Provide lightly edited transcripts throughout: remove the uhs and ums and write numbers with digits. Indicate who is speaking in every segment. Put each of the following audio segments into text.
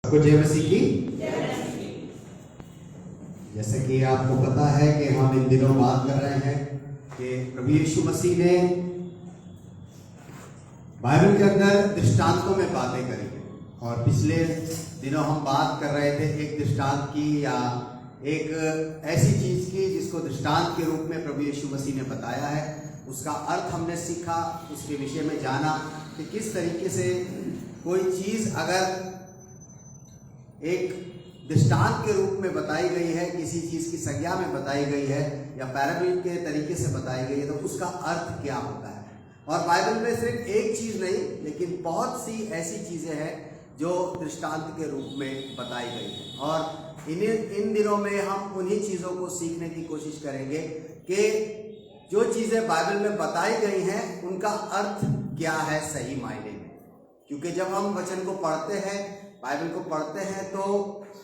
Speaker 1: आपको जय मसीह की। जैसे कि आपको पता है कि हम इन दिनों बात कर रहे हैं कि प्रभु यीशु मसीह ने बाइबल के अंदर दृष्टांतों में बातें करी है। और पिछले दिनों हम बात कर रहे थे एक दृष्टांत की या एक ऐसी चीज की जिसको दृष्टांत के रूप में प्रभु यीशु मसीह ने बताया है। उसका अर्थ हमने सीखा, उसके विषय में जाना कि किस तरीके से कोई चीज अगर एक दृष्टांत के रूप में बताई गई है, किसी चीज की संज्ञा में बताई गई है या पैराबल के तरीके से बताई गई है, तो उसका अर्थ क्या होता है। और बाइबल में सिर्फ एक चीज नहीं लेकिन बहुत सी ऐसी चीजें हैं जो दृष्टांत के रूप में बताई गई है। और इन दिनों में हम उन्हीं चीजों को सीखने की कोशिश करेंगे कि जो चीजें बाइबल में बताई गई हैं उनका अर्थ क्या है सही मायने में। क्योंकि जब हम वचन को पढ़ते हैं, बाइबल को पढ़ते हैं, तो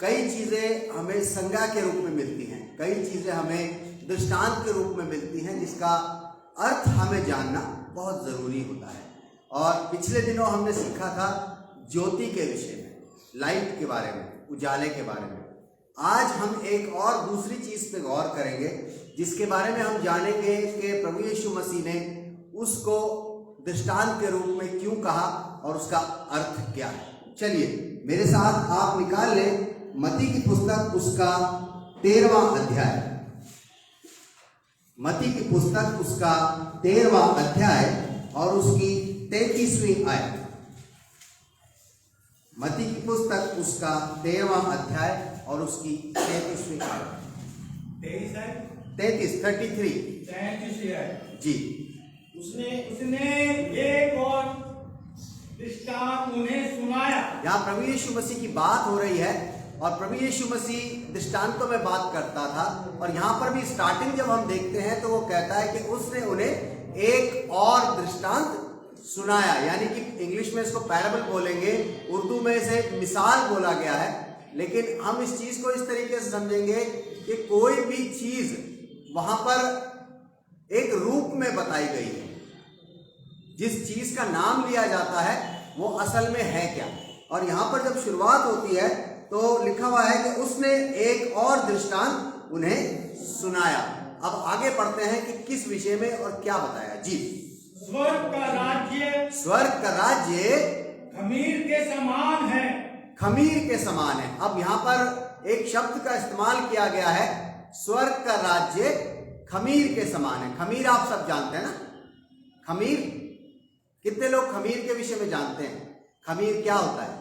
Speaker 1: कई चीजें हमें संज्ञा के रूप में मिलती हैं, कई चीजें हमें दृष्टांत के रूप में मिलती हैं जिसका अर्थ हमें जानना बहुत जरूरी होता है। और पिछले दिनों हमने सीखा था ज्योति के विषय में, लाइट के बारे में, उजाले के बारे में। आज हम एक और दूसरी चीज पे गौर करेंगे जिसके बारे में हम जानेंगे कि प्रभु यीशु मसीह ने उसको दृष्टांत के रूप में क्यों कहा और उसका अर्थ क्या है। चलिए मेरे साथ आप निकाल लें मत्ती की पुस्तक उसका 13वां अध्याय। मत्ती की पुस्तक उसका 13वां अध्याय और उसकी 33वीं आयत। मत्ती की पुस्तक उसका 13वां अध्याय और उसकी 33वीं आयत। 33 जी।
Speaker 2: उसने एक और दृष्टांत उन्हें सुनाया।
Speaker 1: यहाँ प्रभु यीशु मसीह की बात हो रही है और प्रभु यीशु मसीह दृष्टांतों में बात करता था। और यहाँ पर भी स्टार्टिंग जब हम देखते हैं तो वो कहता है कि उसने उन्हें एक और दृष्टांत सुनाया, यानी कि इंग्लिश में इसको पैराबल बोलेंगे, उर्दू में इसे मिसाल बोला गया है। लेकिन हम इस चीज को इस तरीके से समझेंगे कि कोई भी चीज वहां पर एक रूप में बताई गई है, जिस चीज का नाम लिया जाता है वो असल में है क्या। और यहां पर जब शुरुआत होती है तो लिखा हुआ है कि उसने एक और दृष्टांत उन्हें सुनाया। अब आगे पढ़ते हैं कि किस विषय में और क्या बताया जी।
Speaker 2: स्वर्ग का राज्य खमीर के समान है।
Speaker 1: खमीर के समान है। अब यहाँ पर एक शब्द का इस्तेमाल किया गया है, स्वर्ग का राज्य खमीर के समान है। खमीर आप सब जानते हैं ना। खमीर, कितने लोग खमीर के विषय में जानते हैं? खमीर क्या होता है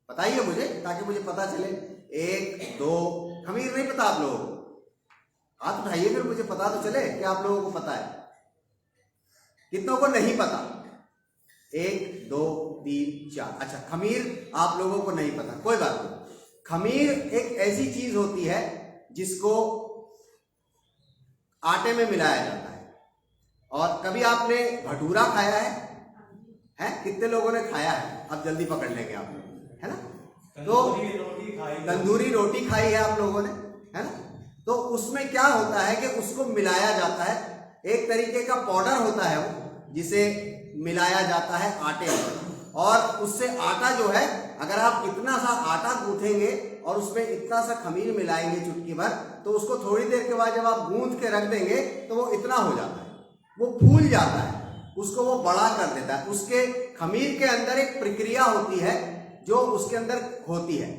Speaker 1: बताइए मुझे, ताकि मुझे पता चले। 1 2 खमीर नहीं पता आप लोगों को? हाथ उठाइए फिर मुझे पता तो चले कि आप लोगों को पता है। कितनों को नहीं पता? 1 2 3 4। अच्छा, खमीर आप लोगों को नहीं पता, कोई बात नहीं। खमीर एक ऐसी चीज होती है जिसको आटे में मिलाया जाता है। और कभी आपने भटूरा खाया है? कितने लोगों ने खाया है? अब जल्दी पकड़ लेंगे आप लोग, है ना। तो तंदूरी रोटी खाई है आप लोगों ने, है ना। तो उसमें क्या होता है कि उसको मिलाया जाता है, एक तरीके का पाउडर होता है वो, जिसे मिलाया जाता है आटे में। और उससे आटा जो है, अगर आप इतना सा आटा गूंथेंगे और उसमें इतना सा खमीर मिलाएंगे चुटकी भर, तो उसको थोड़ी देर के बाद जब आप गूंथ के रख देंगे तो वो इतना हो जाता है, वो फूल जाता है, उसको वो बड़ा कर देता है। उसके खमीर के अंदर एक प्रक्रिया होती है जो उसके अंदर होती है,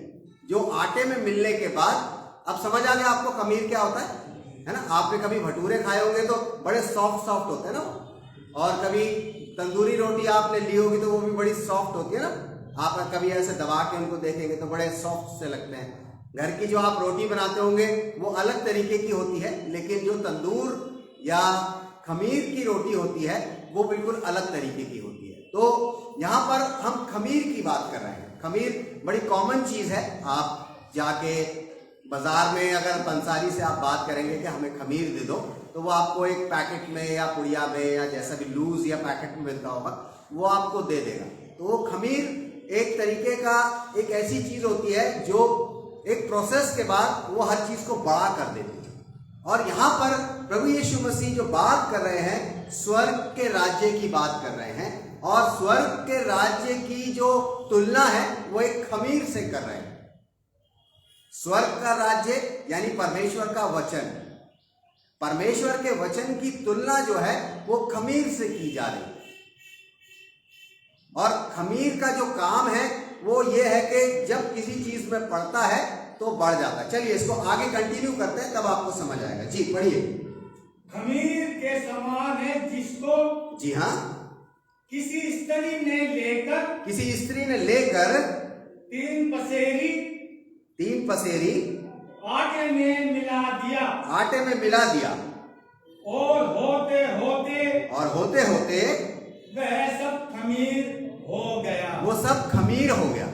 Speaker 1: जो आटे में मिलने के बाद, अब समझ आ गया आपको खमीर क्या होता है ना। आपने कभी भटूरे खाए होंगे तो बड़े सॉफ्ट सॉफ्ट होते हैं ना। और कभी तंदूरी रोटी आपने ली होगी तो वो भी बड़ी सॉफ्ट होती है ना। आप कभी ऐसे दबा के उनको देखेंगे तो बड़े सॉफ्ट से लगते हैं। घर की जो आप रोटी बनाते होंगे वो अलग तरीके की होती है, लेकिन जो तंदूर या खमीर की रोटी होती है वो बिल्कुल अलग तरीके की होती है। तो यहाँ पर हम खमीर की बात कर रहे हैं। खमीर बड़ी कॉमन चीज है। आप जाके बाजार में अगर पंसारी से आप बात करेंगे कि हमें खमीर दे दो, तो वो आपको एक पैकेट में या पुड़िया में या जैसा भी लूज या पैकेट में मिलता होगा वो आपको दे देगा। तो वो खमीर एक तरीके का, एक ऐसी चीज होती है जो एक प्रोसेस के बाद वो हर चीज को बड़ा कर देती है। और यहाँ पर प्रभु यीशु मसीह जो बात कर रहे हैं, स्वर्ग के राज्य की बात कर रहे हैं। और स्वर्ग के राज्य की जो तुलना है वो एक खमीर से कर रहे हैं। स्वर्ग का राज्य यानी परमेश्वर का वचन, परमेश्वर के वचन की तुलना जो है वो खमीर से की जा रही है। और खमीर का जो काम है वो ये है कि जब किसी चीज में पड़ता है तो बढ़ जाता है। चलिए इसको आगे कंटिन्यू करते हैं, तब आपको समझ आएगा। जी पढ़िए।
Speaker 2: खमीर के समान है जिसको,
Speaker 1: जी हाँ,
Speaker 2: किसी स्त्री ने लेकर तीन पसेरी आटे में मिला दिया और होते होते वह सब खमीर हो गया। वो सब खमीर हो गया।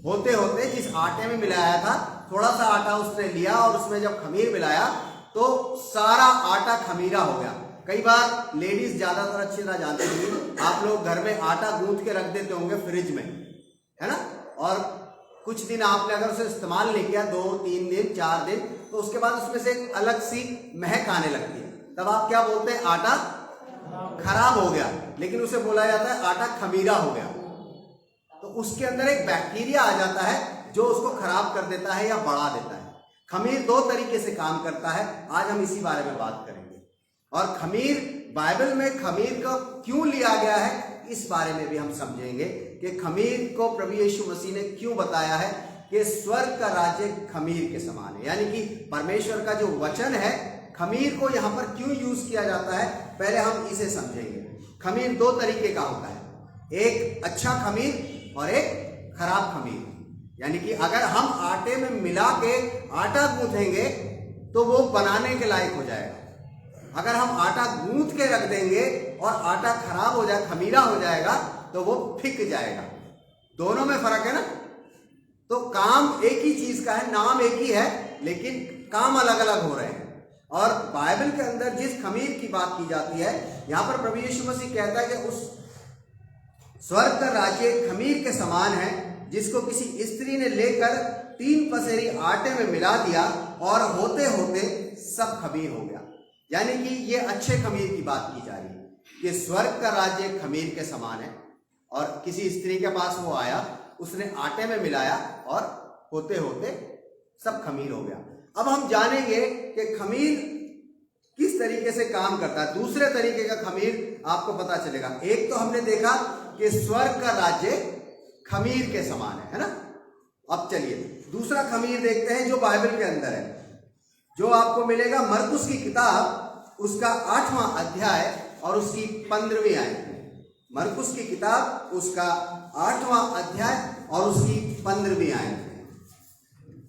Speaker 2: होते होते जिस आटे में मिलाया था, थोड़ा सा आटा उसने लिया और उसमें जब खमीर मिलाया तो सारा आटा खमीरा हो गया। कई बार लेडीज ज्यादातर अच्छी तरह जानती होंगी, आप लोग घर में आटा गूंथ के रख देते होंगे फ्रिज में, है ना, और कुछ दिन आपने अगर उसे इस्तेमाल नहीं किया, 2 3 दिन 4 दिन, तो उसके बाद उसमें से एक अलग सी महक आने लगती है। तब आप क्या बोलते हैं? आटा खराब हो गया। लेकिन उसे बोला जाता है आटा खमीरा हो गया। तो उसके अंदर एक बैक्टीरिया आ जाता है जो उसको खराब कर देता है या बढ़ा देता है। खमीर 2 तरीके से काम करता है, आज हम इसी बारे में बात करेंगे। और खमीर, बाइबल में खमीर को क्यों लिया गया है इस बारे में भी हम समझेंगे कि खमीर को प्रभु यीशु मसीह ने क्यों बताया है कि स्वर्ग का राज्य खमीर के समान है। यानी कि परमेश्वर का जो वचन है, खमीर को यहां पर क्यों यूज किया जाता है, पहले हम इसे समझेंगे। खमीर 2 तरीके का होता है, एक अच्छा खमीर और एक खराब खमीर। यानी कि अगर हम आटे में मिला के आटा गूंथेंगे तो वो बनाने के लायक हो जाएगा। अगर हम आटा गूंथ के रख देंगे और आटा खराब हो जाए, खमीरा हो जाएगा, तो वो फिक जाएगा। दोनों में फर्क है ना। तो काम एक ही चीज का है, नाम एक ही है, लेकिन काम अलग अलग हो रहे हैं। और बाइबल के अंदर जिस खमीर की बात की जाती है, यहां पर प्रभु यीशु मसीह कहता है कि उस स्वर्ग का राज्य खमीर के समान है जिसको किसी स्त्री ने लेकर 3 पसेरी आटे में मिला दिया और होते होते सब खमीर हो गया। यानी कि ये अच्छे खमीर की बात की जा रही है कि स्वर्ग का राज्य खमीर के समान है। और किसी स्त्री के पास वो आया, उसने आटे में मिलाया और होते होते सब खमीर हो गया। अब हम जानेंगे कि खमीर किस तरीके से काम करता है। दूसरे तरीके का खमीर आपको पता चलेगा। एक तो हमने देखा कि स्वर्ग का राज्य खमीर के समान है ना। अब चलिए दूसरा खमीर देखते हैं जो बाइबल के अंदर है, जो आपको मिलेगा मरकुस की किताब, उसका 8वां अध्याय और उसकी 15वीं आयत में। मरकुस की किताब उसका 8वां अध्याय और उसकी 15वीं आयत में।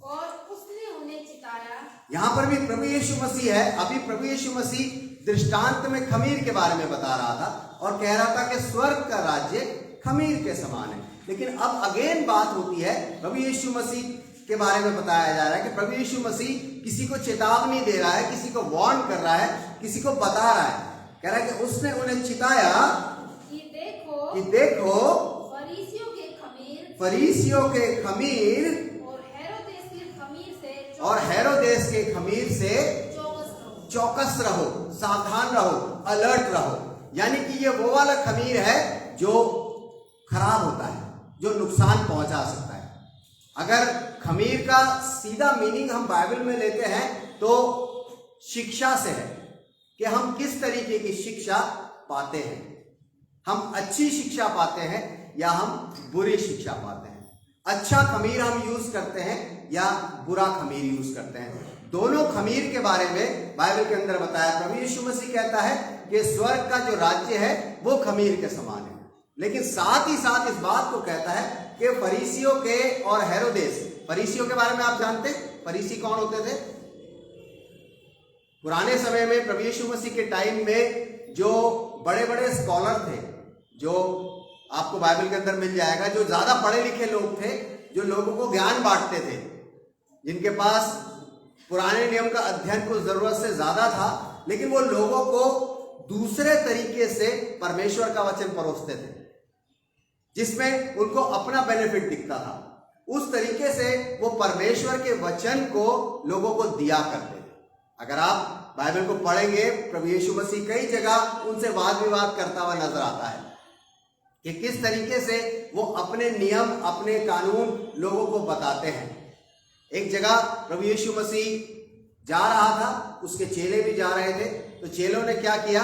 Speaker 3: और उसने उन्हें चिताया।
Speaker 1: यहां पर भी प्रभु यीशु मसीह है। अभी प्रभु यीशु मसीह दृष्टांत में खमीर के बारे में बता रहा था और कह रहा था कि स्वर्ग का राज्य खमीर के समान है। लेकिन अब अगेन बात होती है, प्रभु यीशु मसीह के बारे में बताया जा रहा है कि प्रभु यीशु मसीह किसी को चेतावनी दे रहा है, किसी को वार्न कर रहा है, किसी को बता रहा है। कह रहा है कि उसने उन्हें चिताया कि देखो फरीसियों के खमीर और हेरोदेस के खमीर से चौकस रहो, सावधान रहो, अलर्ट रहो। यानी कि ये वो वाला खमीर है जो खराब होता है, जो नुकसान पहुंचा सकता है। अगर खमीर का सीधा मीनिंग हम बाइबल में लेते हैं तो शिक्षा से है कि हम किस तरीके की शिक्षा पाते हैं। हम अच्छी शिक्षा पाते हैं या हम बुरी शिक्षा पाते हैं। अच्छा खमीर हम यूज करते हैं या बुरा खमीर यूज करते हैं। दोनों खमीर के बारे में बाइबल के अंदर बताया। प्रभु यीशु मसीह कहता है कि स्वर्ग का जो राज्य है वो खमीर के समान है, लेकिन साथ ही साथ इस बात को कहता है कि फरीसियों के और हेरोदेस, फरीसियों के बारे में आप जानते हैं फरीसी कौन होते थे? पुराने समय में प्रभु यीशु मसीह के टाइम में जो बड़े बड़े स्कॉलर थे, जो आपको बाइबल के अंदर मिल जाएगा, जो ज्यादा पढ़े लिखे लोग थे, जो लोगों को ज्ञान बांटते थे, जिनके पास पुराने नियम का अध्ययन कुछ जरूरत से ज्यादा था, लेकिन वो लोगों को दूसरे तरीके से परमेश्वर का वचन परोसते थे जिसमें उनको अपना बेनिफिट दिखता था। उस तरीके से वो परमेश्वर के वचन को लोगों को दिया करते थे। अगर आप बाइबल को पढ़ेंगे, प्रभु यीशु मसीह कई जगह उनसे वाद विवाद करता हुआ नजर आता है। कि किस तरीके से वो अपने नियम, अपने कानून लोगों को बताते हैं। एक जगह प्रभु यीशु मसीह जा रहा था, उसके चेले भी जा रहे थे। तो चेलों ने क्या किया,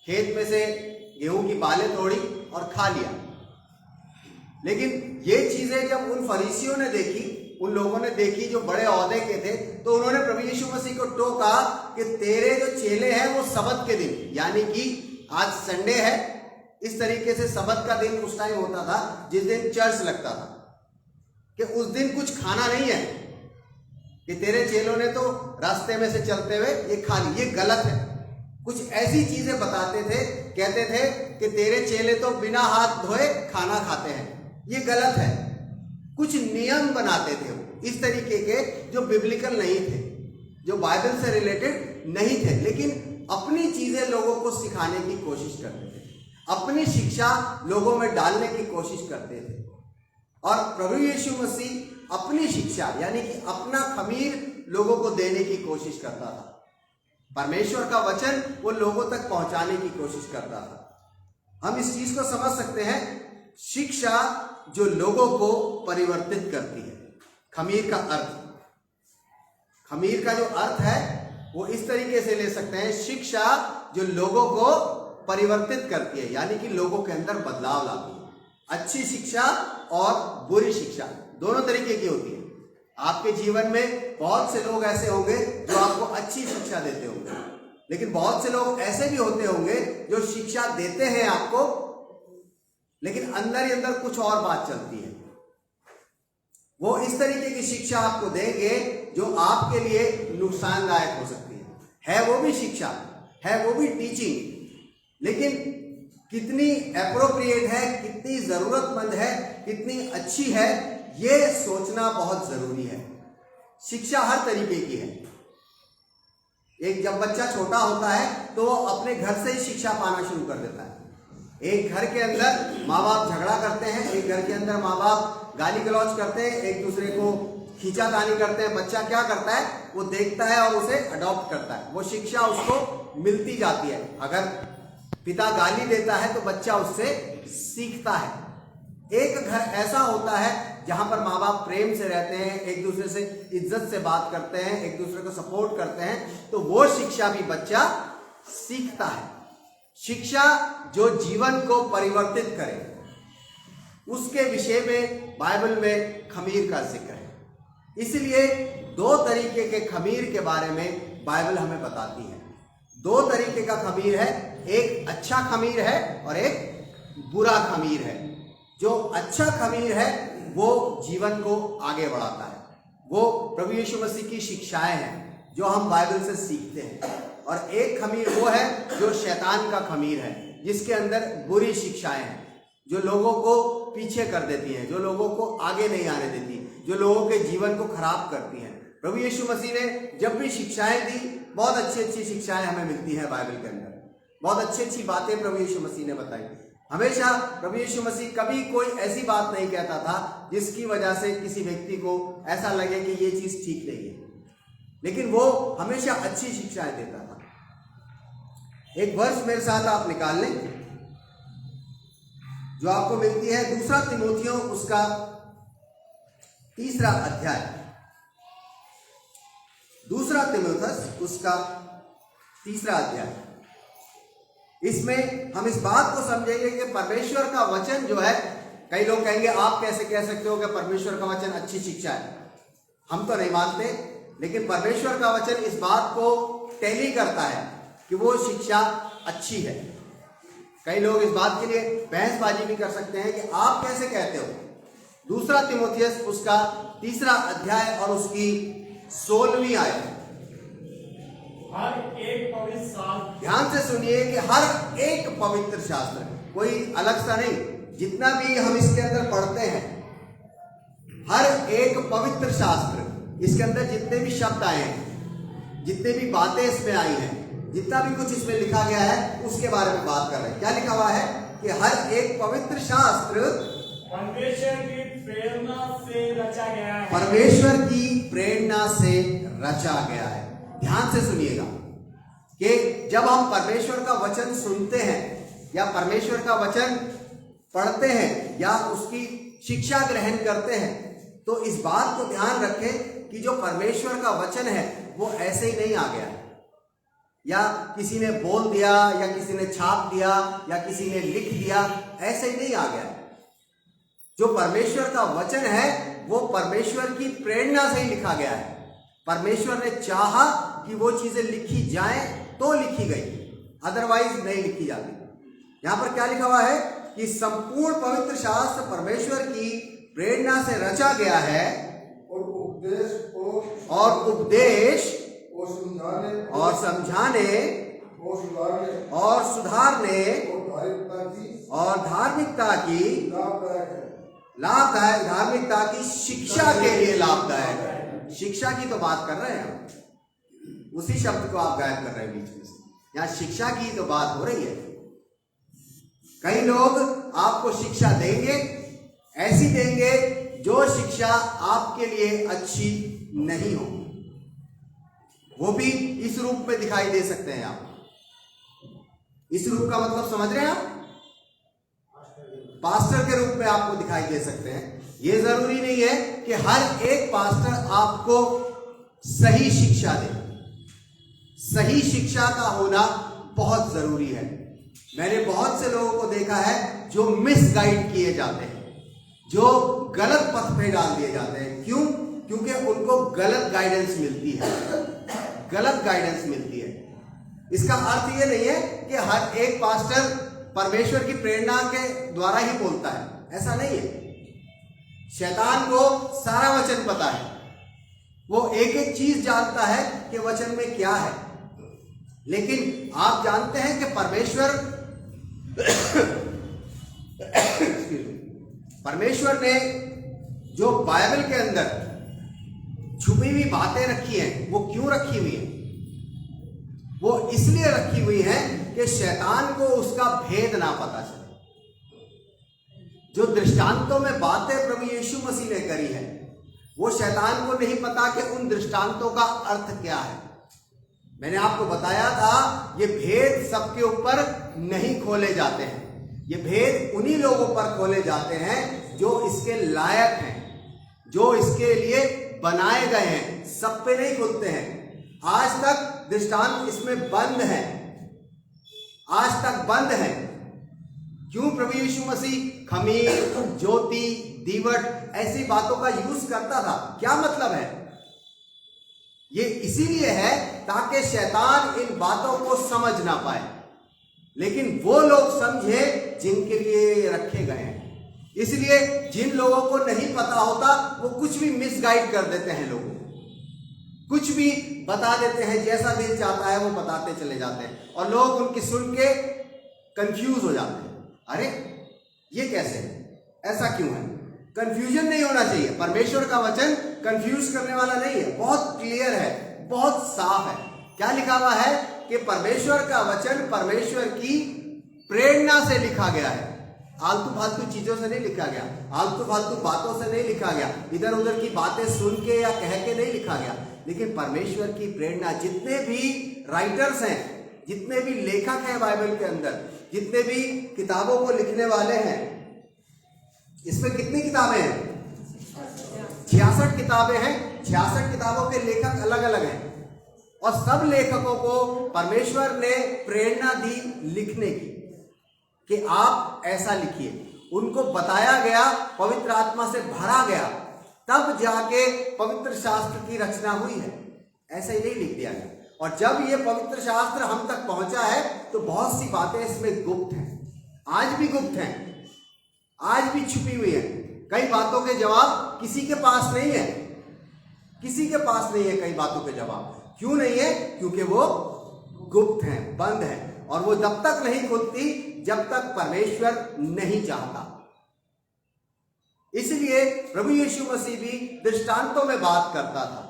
Speaker 1: खेत में से गेहूं की बालें तोड़ी और खा लिया। लेकिन ये चीजें जब उन फरीसियों ने देखी, उन लोगों ने देखी जो बड़े ओहदे के थे, तो उन्होंने प्रभु यीशु मसीह को टोका कि तेरे जो चेले हैं वो सबत के दिन, यानी कि आज संडे है, इस तरीके से सबत का दिन उस टाइम होता था जिस दिन चर्च लगता था, कि उस दिन कुछ खाना नहीं है, कि तेरे चेलों ने तो रास्ते में से चलते हुए ये खा ली। ये गलत है। कुछ ऐसी चीजें बताते थे, कहते थे कि तेरे चेले तो बिना हाथ धोए खाना खाते हैं, ये गलत है। कुछ नियम बनाते थे वो इस तरीके के जो बिब्लिकल नहीं थे, जो बाइबल से रिलेटेड नहीं थे, लेकिन अपनी चीजें लोगों को सिखाने की कोशिश करते थे, अपनी शिक्षा लोगों में डालने की कोशिश करते थे। और प्रभु यीशु मसीह अपनी शिक्षा यानी कि अपना खमीर लोगों को देने की कोशिश करता था। परमेश्वर का वचन वो लोगों तक पहुंचाने की कोशिश करता था। हम इस चीज को समझ सकते हैं, शिक्षा जो लोगों को परिवर्तित करती है। खमीर का अर्थ, खमीर का जो अर्थ है वो इस तरीके से ले सकते हैं, शिक्षा जो लोगों को परिवर्तित करती है, यानी कि लोगों के अंदर बदलाव लाती है। अच्छी शिक्षा और बुरी शिक्षा दोनों तरीके की होती है। आपके जीवन में बहुत से लोग ऐसे होंगे जो आपको अच्छी शिक्षा देते होंगे, लेकिन बहुत से लोग ऐसे भी होते होंगे जो शिक्षा देते हैं आपको, लेकिन अंदर ही अंदर कुछ और बात चलती है। वो इस तरीके की शिक्षा आपको देंगे जो आपके लिए नुकसानदायक हो सकती है वो भी शिक्षा है, वो भी टीचिंग, लेकिन कितनी एप्रोप्रिएट है, कितनी जरूरतमंद है, कितनी अच्छी है, ये सोचना बहुत जरूरी है। शिक्षा हर तरीके की है। एक जब बच्चा छोटा होता है तो वो अपने घर से ही शिक्षा पाना शुरू कर देता है। एक घर के अंदर माँ बाप झगड़ा करते हैं, एक घर के अंदर माँ बाप गाली गलौज करते हैं, एक दूसरे को खींचातानी करते हैं। बच्चा क्या करता है, वो देखता है और उसे अडॉप्ट करता है, वो शिक्षा उसको मिलती जाती है। अगर पिता गाली देता है तो बच्चा उससे सीखता है। एक घर ऐसा होता है जहां पर माँ बाप प्रेम से रहते हैं, एक दूसरे से इज्जत से बात करते हैं, एक दूसरे को सपोर्ट करते हैं, तो वो शिक्षा भी बच्चा सीखता है। शिक्षा जो जीवन को परिवर्तित करे, उसके विषय में बाइबल में खमीर का जिक्र है। इसलिए दो तरीके के खमीर के बारे में बाइबल हमें बताती है। दो तरीके का खमीर है, एक अच्छा खमीर है और एक बुरा खमीर है। जो अच्छा खमीर है वो जीवन को आगे बढ़ाता है, वो प्रभु यीशु मसीह की शिक्षाएं हैं जो हम बाइबल से सीखते हैं। और एक खमीर वो है जो शैतान का खमीर है, जिसके अंदर बुरी शिक्षाएं हैं, जो लोगों को पीछे कर देती हैं, जो लोगों को आगे नहीं आने देती, जो लोगों के जीवन को खराब करती हैं। प्रभु यीशु मसीह ने जब भी शिक्षाएं दी, बहुत अच्छी अच्छी शिक्षाएं हमें मिलती हैं बाइबल के अंदर, बहुत अच्छी अच्छी बातें प्रभु यीशु मसीह ने बताई। हमेशा प्रभु यीशु मसीह कभी कोई ऐसी बात नहीं कहता था जिसकी वजह से किसी व्यक्ति को ऐसा लगे कि ये चीज ठीक नहीं है, लेकिन वो हमेशा अच्छी शिक्षाएं देता था। एक वर्ष मेरे साथ आप निकाल लें जो आपको मिलती है 2 तीमुथियों उसका 3 अध्याय, 2 तीमुथियुस उसका 3 अध्याय। इसमें हम इस बात को समझेंगे कि परमेश्वर का वचन जो है, कई लोग कहेंगे आप कैसे कह सकते हो कि परमेश्वर का वचन अच्छी शिक्षा है। हम तो नहीं मानते, लेकिन परमेश्वर का वचन इस बात को टैली करता है कि वो शिक्षा अच्छी है। कई लोग इस बात के लिए बहसबाजी भी कर सकते हैं कि आप कैसे कहते हो। 2 तीमुथियुस उसका 3 अध्याय और उसकी 16वीं आयत।
Speaker 2: हर एक पवित्र शास्त्र,
Speaker 1: ध्यान से सुनिए कि हर एक पवित्र शास्त्र, कोई अलग सा नहीं, जितना भी हम इसके अंदर पढ़ते हैं, हर एक पवित्र शास्त्र, इसके अंदर जितने भी शब्द आए हैं, जितने भी बातें इसमें आई हैं, जितना भी कुछ इसमें लिखा गया है, उसके बारे में बात कर रहे हैं। क्या लिखा हुआ है कि हर एक पवित्र शास्त्र
Speaker 2: परमेश्वर की प्रेरणा से रचा गया है।
Speaker 1: परमेश्वर की प्रेरणा से रचा गया है। ध्यान से सुनिएगा कि जब हम परमेश्वर का वचन सुनते हैं या परमेश्वर का वचन पढ़ते हैं या उसकी शिक्षा ग्रहण करते हैं, तो इस बात को ध्यान रखें कि जो परमेश्वर का वचन है वो ऐसे ही नहीं आ गया है, या किसी ने बोल दिया या किसी ने छाप दिया या किसी ने लिख दिया, ऐसे ही नहीं आ गया है। जो परमेश्वर का वचन है वो परमेश्वर की प्रेरणा से ही लिखा गया है। परमेश्वर ने चाहा कि वो चीजें लिखी जाएं तो लिखी गई, अदरवाइज नहीं लिखी जाती। यहां पर क्या लिखा हुआ है कि संपूर्ण पवित्र शास्त्र परमेश्वर की प्रेरणा से रचा गया है और उपदेश और समझाने और सुधारने और धार्मिकता की लाभदायक, धार्मिकता की शिक्षा के लिए लाभदायक है। शिक्षा की तो बात कर रहे हैं हम, उसी शब्द को आप गायब कर रहे हैं बीच में से। यहाँ शिक्षा की तो बात हो रही है। कई लोग आपको शिक्षा देंगे, ऐसी देंगे जो शिक्षा आपके लिए अच्छी नहीं हो, वो भी इस रूप में दिखाई दे सकते हैं। आप इस रूप का मतलब समझ रहे हैं आप? पास्टर के रूप में आपको दिखाई दे सकते हैं। ये जरूरी नहीं है कि हर एक पास्टर आपको सही शिक्षा दे। सही शिक्षा का होना बहुत जरूरी है। मैंने बहुत से लोगों को देखा है जो मिसगाइड किए जाते हैं, जो गलत पथ पे डाल दिए जाते हैं। क्यों? क्योंकि उनको गलत गाइडेंस मिलती है, गलत गाइडेंस मिलती है। इसका अर्थ ये नहीं है कि हर एक पास्टर परमेश्वर की प्रेरणा के द्वारा ही बोलता है, ऐसा नहीं है। शैतान को सारा वचन पता है, वो एक एक चीज जानता है कि वचन में क्या है। लेकिन आप जानते हैं कि परमेश्वर ने जो बाइबल के अंदर छुपी हुई बातें रखी हैं, वो क्यों रखी हुई हैं? वो इसलिए रखी हुई है कि शैतान को उसका भेद ना पता चले। जो दृष्टांतों में बातें प्रभु यीशु मसीह ने करी है, वो शैतान को नहीं पता कि उन दृष्टांतों का अर्थ क्या है। मैंने आपको बताया था, ये भेद सबके ऊपर नहीं खोले जाते हैं। ये भेद उन्हीं लोगों पर खोले जाते हैं जो इसके लायक हैं, जो इसके लिए बनाए गए हैं। सब पे नहीं खुलते हैं। आज तक दृष्टांत इसमें बंद है, आज तक बंद है। क्यों? प्रभु यीशु मसीह खमीर, ज्योति, दीवट ऐसी बातों का यूज करता था। क्या मतलब है? ये इसीलिए है ताकि शैतान इन बातों को समझ ना पाए, लेकिन वो लोग समझे जिनके लिए ये रखे गए हैं। इसलिए जिन लोगों को नहीं पता होता वो कुछ भी मिसगाइड कर देते हैं, लोगों को कुछ भी बता देते हैं, जैसा दिल चाहता है वो बताते चले जाते हैं, और लोग उनकी सुन के कंफ्यूज हो जाते हैं। अरे ये कैसे है? ऐसा क्यों है? कंफ्यूजन नहीं होना चाहिए। परमेश्वर का वचन कंफ्यूज करने वाला नहीं है, बहुत क्लियर है, बहुत साफ है। क्या लिखा हुआ है कि परमेश्वर का वचन परमेश्वर की प्रेरणा से लिखा गया है। आलतू फालतू चीजों से नहीं लिखा गया, आलतू फालतू बातों से नहीं लिखा गया, इधर उधर की बातें सुन के या कह के नहीं लिखा गया। लेकिन परमेश्वर की प्रेरणा, जितने भी राइटर्स हैं, जितने भी लेखक हैं बाइबल के अंदर, जितने भी किताबों को लिखने वाले हैं, इसमें कितनी किताबें हैं? 66 किताबें हैं। 66 किताबों के लेखक अलग अलग हैं, और सब लेखकों को परमेश्वर ने प्रेरणा दी लिखने की कि आप ऐसा लिखिए। उनको बताया गया, पवित्र आत्मा से भरा गया, तब जाके पवित्र शास्त्र की रचना हुई है। ऐसे ही नहीं लिख दिया गया। और जब ये पवित्र शास्त्र हम तक पहुंचा है तो बहुत सी बातें इसमें गुप्त हैं, आज भी गुप्त हैं, आज भी छुपी हुई है। कई बातों के जवाब किसी के पास नहीं है, किसी के पास नहीं है कई बातों के जवाब। क्यों नहीं है? क्योंकि वो गुप्त हैं, बंद हैं, और वो जब तक नहीं खुलती जब तक परमेश्वर नहीं चाहता। इसलिए प्रभु यीशु मसीह भी दृष्टांतों में बात करता था।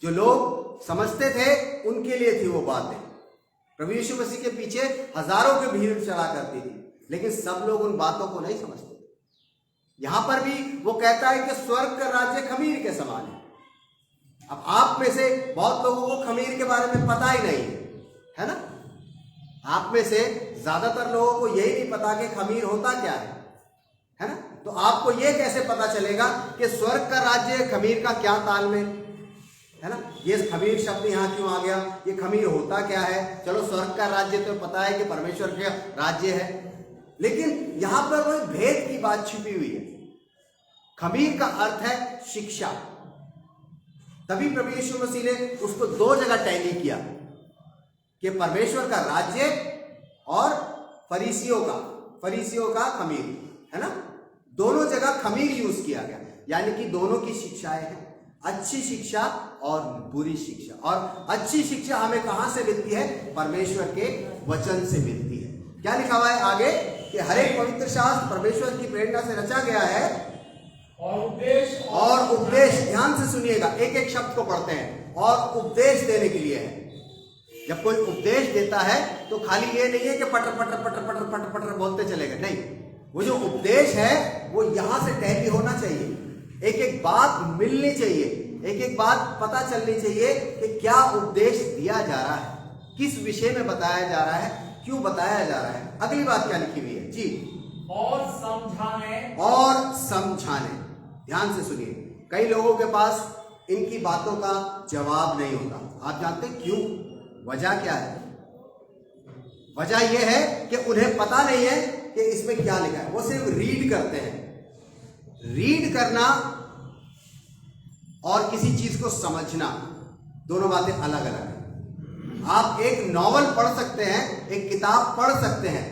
Speaker 1: जो लोग समझते थे उनके लिए थी वो बातें। प्रभु यीशु मसीह के पीछे हजारों की भीड़ चला करती थी, लेकिन सब लोग उन बातों को नहीं समझते। यहां पर भी वो कहता है कि स्वर्ग का राज्य खमीर के समान है। अब आप में से बहुत लोगों को खमीर के बारे में पता ही नहीं है ना? आप में से ज्यादातर लोगों को यही नहीं पता कि खमीर होता क्या है ना? तो आपको ये कैसे पता चलेगा कि स्वर्ग का राज्य खमीर का क्या तालमेल है ना? ये खमीर शब्द यहाँ क्यों आ गया? ये खमीर होता क्या है? चलो स्वर्ग का राज्य तो पता है कि परमेश्वर का राज्य है, लेकिन यहां पर कोई भेद की बात छिपी हुई है। खमीर का अर्थ है शिक्षा। तभी प्रभु यीशु मसीह ने उसको दो जगह टैली किया कि परमेश्वर का राज्य और फरीसियों का खमीर, है ना? दोनों जगह खमीर यूज किया गया, यानी कि दोनों की शिक्षाएं हैं, अच्छी शिक्षा और बुरी शिक्षा। और अच्छी शिक्षा हमें कहां से मिलती है? परमेश्वर के वचन से मिलती है। क्या लिखा हुआ है आगे कि हर एक पवित्र शास्त्र परमेश्वर की प्रेरणा से रचा गया है और उपदेश, ध्यान से सुनिएगा, एक एक शब्द को पढ़ते हैं, और उपदेश देने के लिए है। जब कोई उपदेश देता है तो खाली ये नहीं है कि पटर पटर पटर पटर पटर पटर बोलते चले गए, नहीं, वो जो उपदेश है वो यहां से टैली होना चाहिए, एक एक बात मिलनी चाहिए, एक एक बात पता चलनी चाहिए कि क्या उपदेश दिया जा रहा है, किस विषय में बताया जा रहा है, क्यों बताया जा रहा है। अगली बात क्या लिखी हुई है जी? और समझाने। ध्यान से सुनिए, कई लोगों के पास इनकी बातों का जवाब नहीं होता। आप जानते क्यों? वजह क्या है? वजह यह है कि उन्हें पता नहीं है कि इसमें क्या लिखा है, वो सिर्फ रीड करते हैं। रीड करना और किसी चीज को समझना, दोनों बातें अलग अलग हैं। आप एक नॉवल पढ़ सकते हैं, एक किताब पढ़ सकते हैं,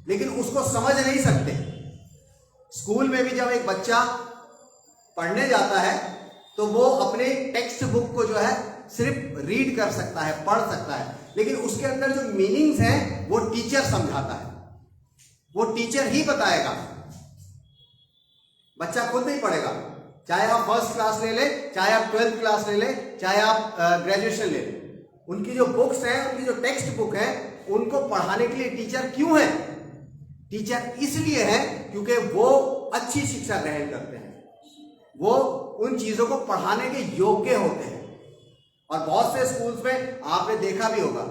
Speaker 1: लेकिन उसको समझ नहीं सकते। स्कूल में भी जब एक बच्चा पढ़ने जाता है तो वो अपने टेक्स्ट बुक को जो है सिर्फ रीड कर सकता है, पढ़ सकता है, लेकिन उसके अंदर जो मीनिंग्स हैं वो टीचर समझाता है, वो टीचर ही बताएगा, बच्चा खुद नहीं पढ़ेगा। चाहे आप फर्स्ट क्लास ले ले, चाहे आप 12th क्लास ले ले, चाहे आप ग्रेजुएशन ले ले, उनकी जो बुक्स हैं, उनकी जो टेक्स्ट बुक है, उनको पढ़ाने के लिए टीचर क्यों है? टीचर इसलिए है क्योंकि वो अच्छी शिक्षा ग्रहण करते हैं, वो उन चीजों को पढ़ाने के योग्य होते हैं। और बहुत से स्कूल्स में आपने देखा भी होगा,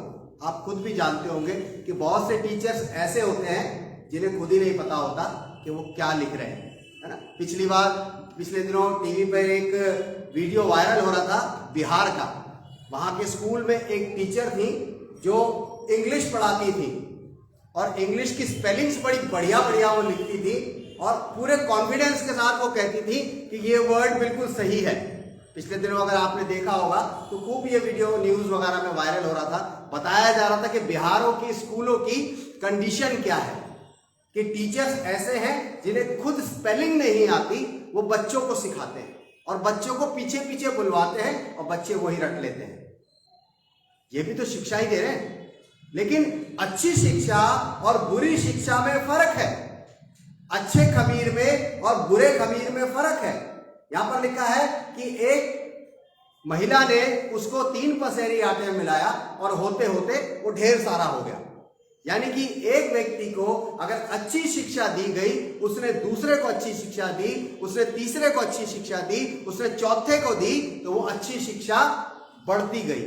Speaker 1: आप खुद भी जानते होंगे कि बहुत से टीचर्स ऐसे होते हैं जिन्हें खुद ही नहीं पता होता कि वो क्या लिख रहे हैं, है ना? पिछले दिनों टीवी पर एक वीडियो वायरल हो रहा था बिहार का। वहां के स्कूल में एक टीचर थी जो इंग्लिश पढ़ाती थी, और इंग्लिश की स्पेलिंग्स बड़ी बढ़िया बढ़िया वो लिखती थी, और पूरे कॉन्फिडेंस के साथ वो कहती थी कि ये वर्ड बिल्कुल सही है। पिछले दिनों अगर आपने देखा होगा तो खूब ये वीडियो न्यूज वगैरह में वायरल हो रहा था। बताया जा रहा था कि बिहारों की स्कूलों की कंडीशन क्या है, कि टीचर्स ऐसे हैं जिन्हें खुद स्पेलिंग नहीं आती, वो बच्चों को सिखाते हैं और बच्चों को पीछे पीछे बुलवाते हैं और बच्चे वही रट लेते हैं। ये भी तो शिक्षा ही दे रहे हैं, लेकिन अच्छी शिक्षा और बुरी शिक्षा में फर्क है, अच्छे खमीर में और बुरे खमीर में फर्क है। यहां पर लिखा है कि एक महिला ने उसको 3 पसेरी आटे में मिलाया और होते होते वो ढेर सारा हो गया। यानी कि एक व्यक्ति को अगर अच्छी शिक्षा दी गई, उसने दूसरे को अच्छी शिक्षा दी, उसने तीसरे को अच्छी शिक्षा दी, उसने चौथे को दी, तो वो अच्छी शिक्षा बढ़ती गई।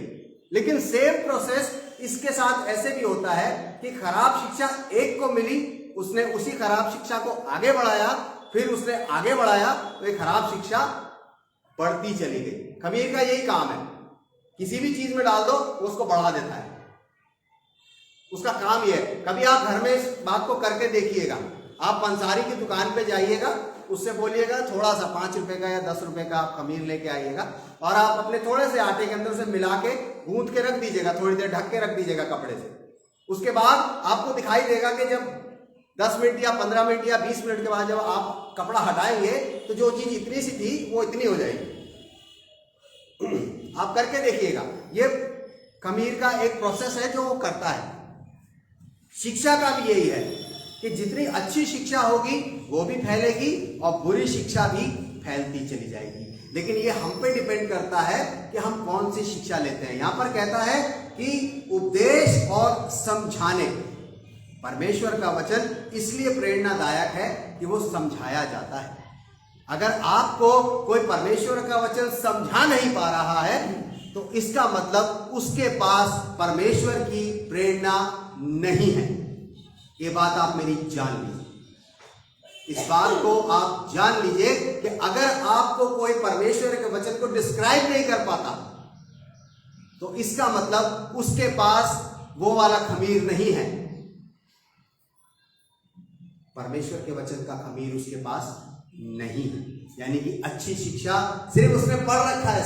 Speaker 1: लेकिन सेम प्रोसेस इसके साथ ऐसे भी होता है कि खराब शिक्षा एक को मिली, उसने उसी खराब शिक्षा को आगे बढ़ाया, फिर उसने आगे बढ़ाया, तो ये खराब शिक्षा बढ़ती चली गई। खमीर का यही काम है, किसी भी चीज में डाल दो वो उसको बढ़ा देता है, उसका काम ये है। कभी आप घर में इस बात को करके देखिएगा, आप पंसारी की दुकान पे जाइएगा, उससे बोलिएगा थोड़ा सा 5 रुपए का या 10 रुपए का आप खमीर लेके आइएगा, और आप अपने थोड़े से आटे के अंदर से मिला के गूंथ के रख दीजिएगा, थोड़ी देर ढक के रख दीजिएगा कपड़े से। उसके बाद आपको दिखाई देगा कि जब 10 मिनट या 15 मिनट या 20 मिनट के बाद जब आप कपड़ा हटाएंगे तो जो चीज इतनी सी थी वो इतनी हो जाएगी। आप करके देखिएगा, ये खमीर का एक प्रोसेस है जो वो करता है। शिक्षा का भी यही है कि जितनी अच्छी शिक्षा होगी वो भी फैलेगी और बुरी शिक्षा भी फैलती चली जाएगी। लेकिन ये हम पे डिपेंड करता है कि हम कौन सी शिक्षा लेते हैं। यहां पर कहता है कि उपदेश और समझाने, परमेश्वर का वचन इसलिए प्रेरणादायक है कि वो समझाया जाता है। अगर आपको कोई परमेश्वर का वचन समझा नहीं पा रहा है तो इसका मतलब उसके पास परमेश्वर की प्रेरणा नहीं है। ये बात आप मेरी जान लीजिए, इस बात को आप जान लीजिए कि अगर आपको कोई परमेश्वर के वचन को डिस्क्राइब नहीं कर पाता तो इसका मतलब उसके पास वो वाला खमीर नहीं है। परमेश्वर के वचन का खमीर उसके पास नहीं है, यानी कि अच्छी शिक्षा सिर्फ उसने पढ़ रखा है,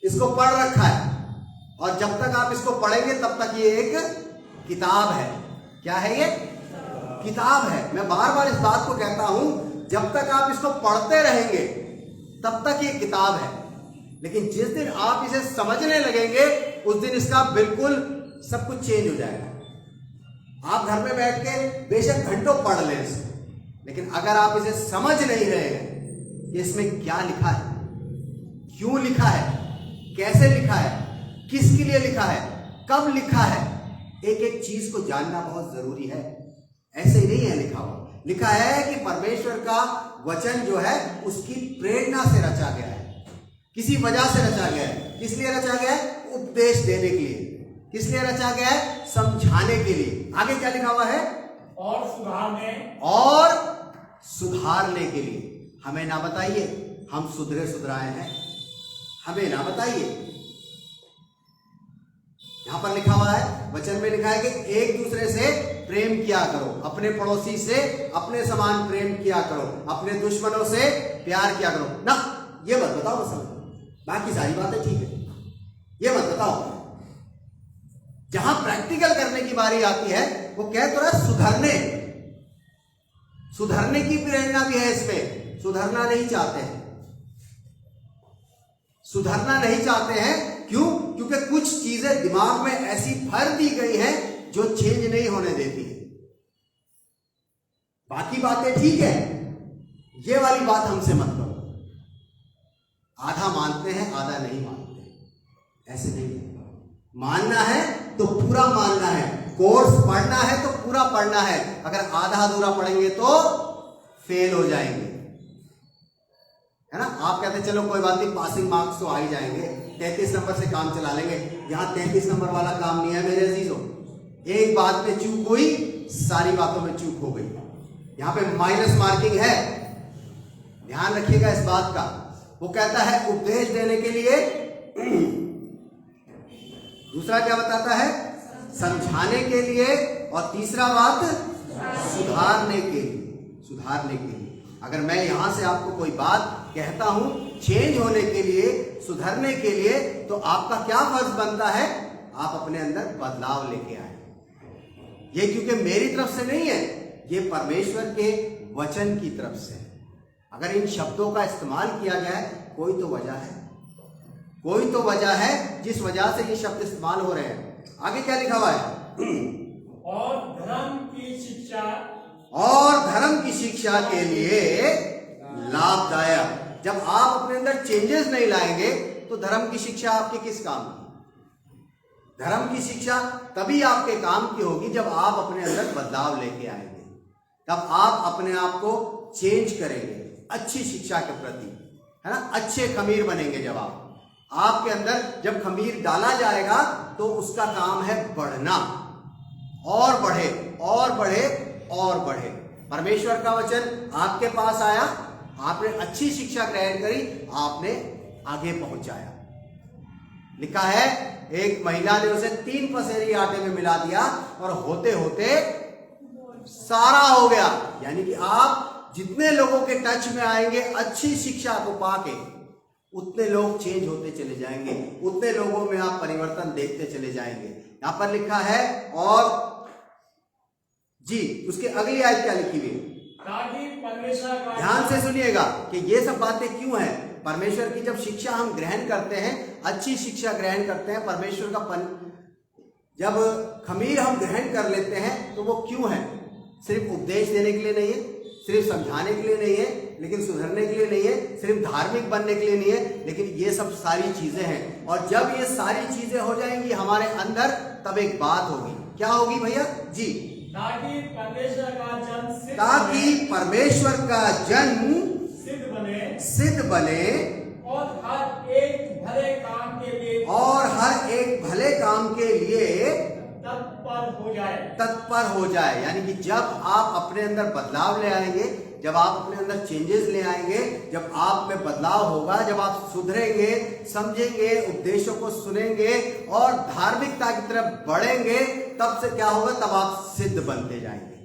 Speaker 1: इसको पढ़ रखा है, और जब तक आप इसको पढ़ेंगे तब तक ये एक किताब है। क्या है ये? किताब है। मैं बार बार इस बात को कहता हूं, जब तक आप इसको पढ़ते रहेंगे तब तक ये किताब है, लेकिन जिस दिन आप इसे समझने लगेंगे उस दिन इसका बिल्कुल सब कुछ चेंज हो जाएगा। आप घर में बैठ के बेशक घंटों पढ़ लें इसको, लेकिन अगर आप इसे समझ नहीं रहे हैं कि इसमें क्या लिखा है, क्यों लिखा है, कैसे लिखा है, किसके लिए लिखा है, कब लिखा है, एक एक चीज को जानना बहुत जरूरी है। ऐसे ही नहीं है लिखा हुआ। लिखा है कि परमेश्वर का वचन जो है उसकी प्रेरणा से रचा गया है, किसी वजह से रचा गया है। किस लिए रचा गया है? उपदेश देने के लिए। किस लिए रचा गया है? समझाने के लिए। आगे क्या लिखा हुआ है?
Speaker 2: और
Speaker 1: सुधारने के लिए। हमें ना बताइए हम सुधरे सुधराए हैं, हमें ना बताइए। यहां पर लिखा हुआ है, वचन में लिखा है कि एक दूसरे से प्रेम किया करो, अपने पड़ोसी से अपने समान प्रेम किया करो, अपने दुश्मनों से प्यार किया करो। ना, ये मत बताओ समझ, बाकी सारी बातें ठीक है, ये मत बताओ। जहां प्रैक्टिकल करने की बारी आती है वो कह तो रहा सुधरने की प्रेरणा भी है इसमें। सुधरना नहीं चाहते हैं, सुधरना नहीं चाहते हैं। क्यों? क्योंकि कुछ चीजें दिमाग में ऐसी भर दी गई हैं जो चेंज नहीं होने देती है। बाकी बातें ठीक है, ये वाली बात हमसे मत करो। आधा मानते हैं, आधा नहीं मानते हैं, ऐसे नहीं है। मानना है तो पूरा मानना है, कोर्स पढ़ना है तो पूरा पढ़ना है। अगर आधा अधूरा पढ़ेंगे तो फेल हो जाएंगे, है ना। आप कहते हैं चलो कोई बात नहीं, पासिंग मार्क्स तो आ ही जाएंगे, 33 नंबर से काम चला लेंगे। यहां 33 नंबर वाला काम नहीं है मेरे अजीजों। एक बात में चूक हुई, सारी बातों में चूक हो गई। यहां पे माइनस मार्किंग है, ध्यान रखिएगा इस बात का। वो कहता है उपदेश देने के लिए, दूसरा क्या बताता है? समझाने के लिए, और तीसरा बात सुधारने के लिए। सुधारने के लिए अगर मैं यहां से आपको कोई बात कहता हूं चेंज होने के लिए, सुधरने के लिए, तो आपका क्या फर्ज बनता है? आप अपने अंदर बदलाव लेके आए। ये क्योंकि मेरी तरफ से नहीं है, ये परमेश्वर के वचन की तरफ से है। अगर इन शब्दों का इस्तेमाल किया गया है, कोई तो वजह है, कोई तो वजह है जिस वजह से ये शब्द इस्तेमाल हो रहे हैं। आगे क्या लिखा हुआ है?
Speaker 2: और धर्म की शिक्षा,
Speaker 1: और धर्म की शिक्षा के लिए लाभदायक। जब आप अपने अंदर चेंजेस नहीं लाएंगे तो धर्म की शिक्षा आपके किस काम की? धर्म की शिक्षा तभी आपके काम की होगी जब आप अपने अंदर बदलाव लेके आएंगे, तब आप अपने आप को चेंज करेंगे अच्छी शिक्षा के प्रति, है ना। अच्छे खमीर बनेंगे। जब आपके अंदर जब खमीर डाला जाएगा तो उसका काम है बढ़ना, और बढ़े और बढ़े और बढ़े। परमेश्वर का वचन आपके पास आया, आपने अच्छी शिक्षा ग्रहण करी, आपने आगे पहुंचाया। लिखा है एक महिला ने उसे 3 पसेरी आटे में मिला दिया और होते होते सारा हो गया। यानी कि आप जितने लोगों के टच में आएंगे अच्छी शिक्षा को पाके, उतने लोग चेंज होते चले जाएंगे, उतने लोगों में आप परिवर्तन देखते चले जाएंगे। यहां पर लिखा है, और जी उसके अगली आयत क्या लिखी हुई?
Speaker 2: ताकि परमेश्वर का,
Speaker 1: ध्यान से सुनिएगा कि ये सब बातें क्यों हैं। परमेश्वर की जब शिक्षा हम ग्रहण करते हैं, अच्छी शिक्षा ग्रहण करते हैं, परमेश्वर का जब खमीर हम ग्रहण कर लेते हैं तो वो क्यों है? सिर्फ उपदेश देने के लिए नहीं है, सिर्फ समझाने के लिए नहीं है, लेकिन सुधरने के लिए नहीं है, सिर्फ धार्मिक बनने के लिए नहीं है, लेकिन ये सब सारी चीजें हैं। और जब ये सारी चीजें हो जाएंगी हमारे अंदर, तब एक बात होगी। क्या होगी भैया जी?
Speaker 2: ताकि परमेश्वर का जन्म
Speaker 1: सिद्ध बने,
Speaker 2: और हर एक भले काम के लिए,
Speaker 1: तब तत्पर हो जाए, यानी कि जब आप अपने अंदर बदलाव ले आएंगे, जब आप अपने अंदर चेंजेस ले आएंगे, जब आप में बदलाव होगा, जब आप सुधरेंगे, समझेंगे, उपदेशों को सुनेंगे और धार्मिकता की तरफ बढ़ेंगे, तब से क्या होगा, तब आप सिद्ध बनते जाएंगे,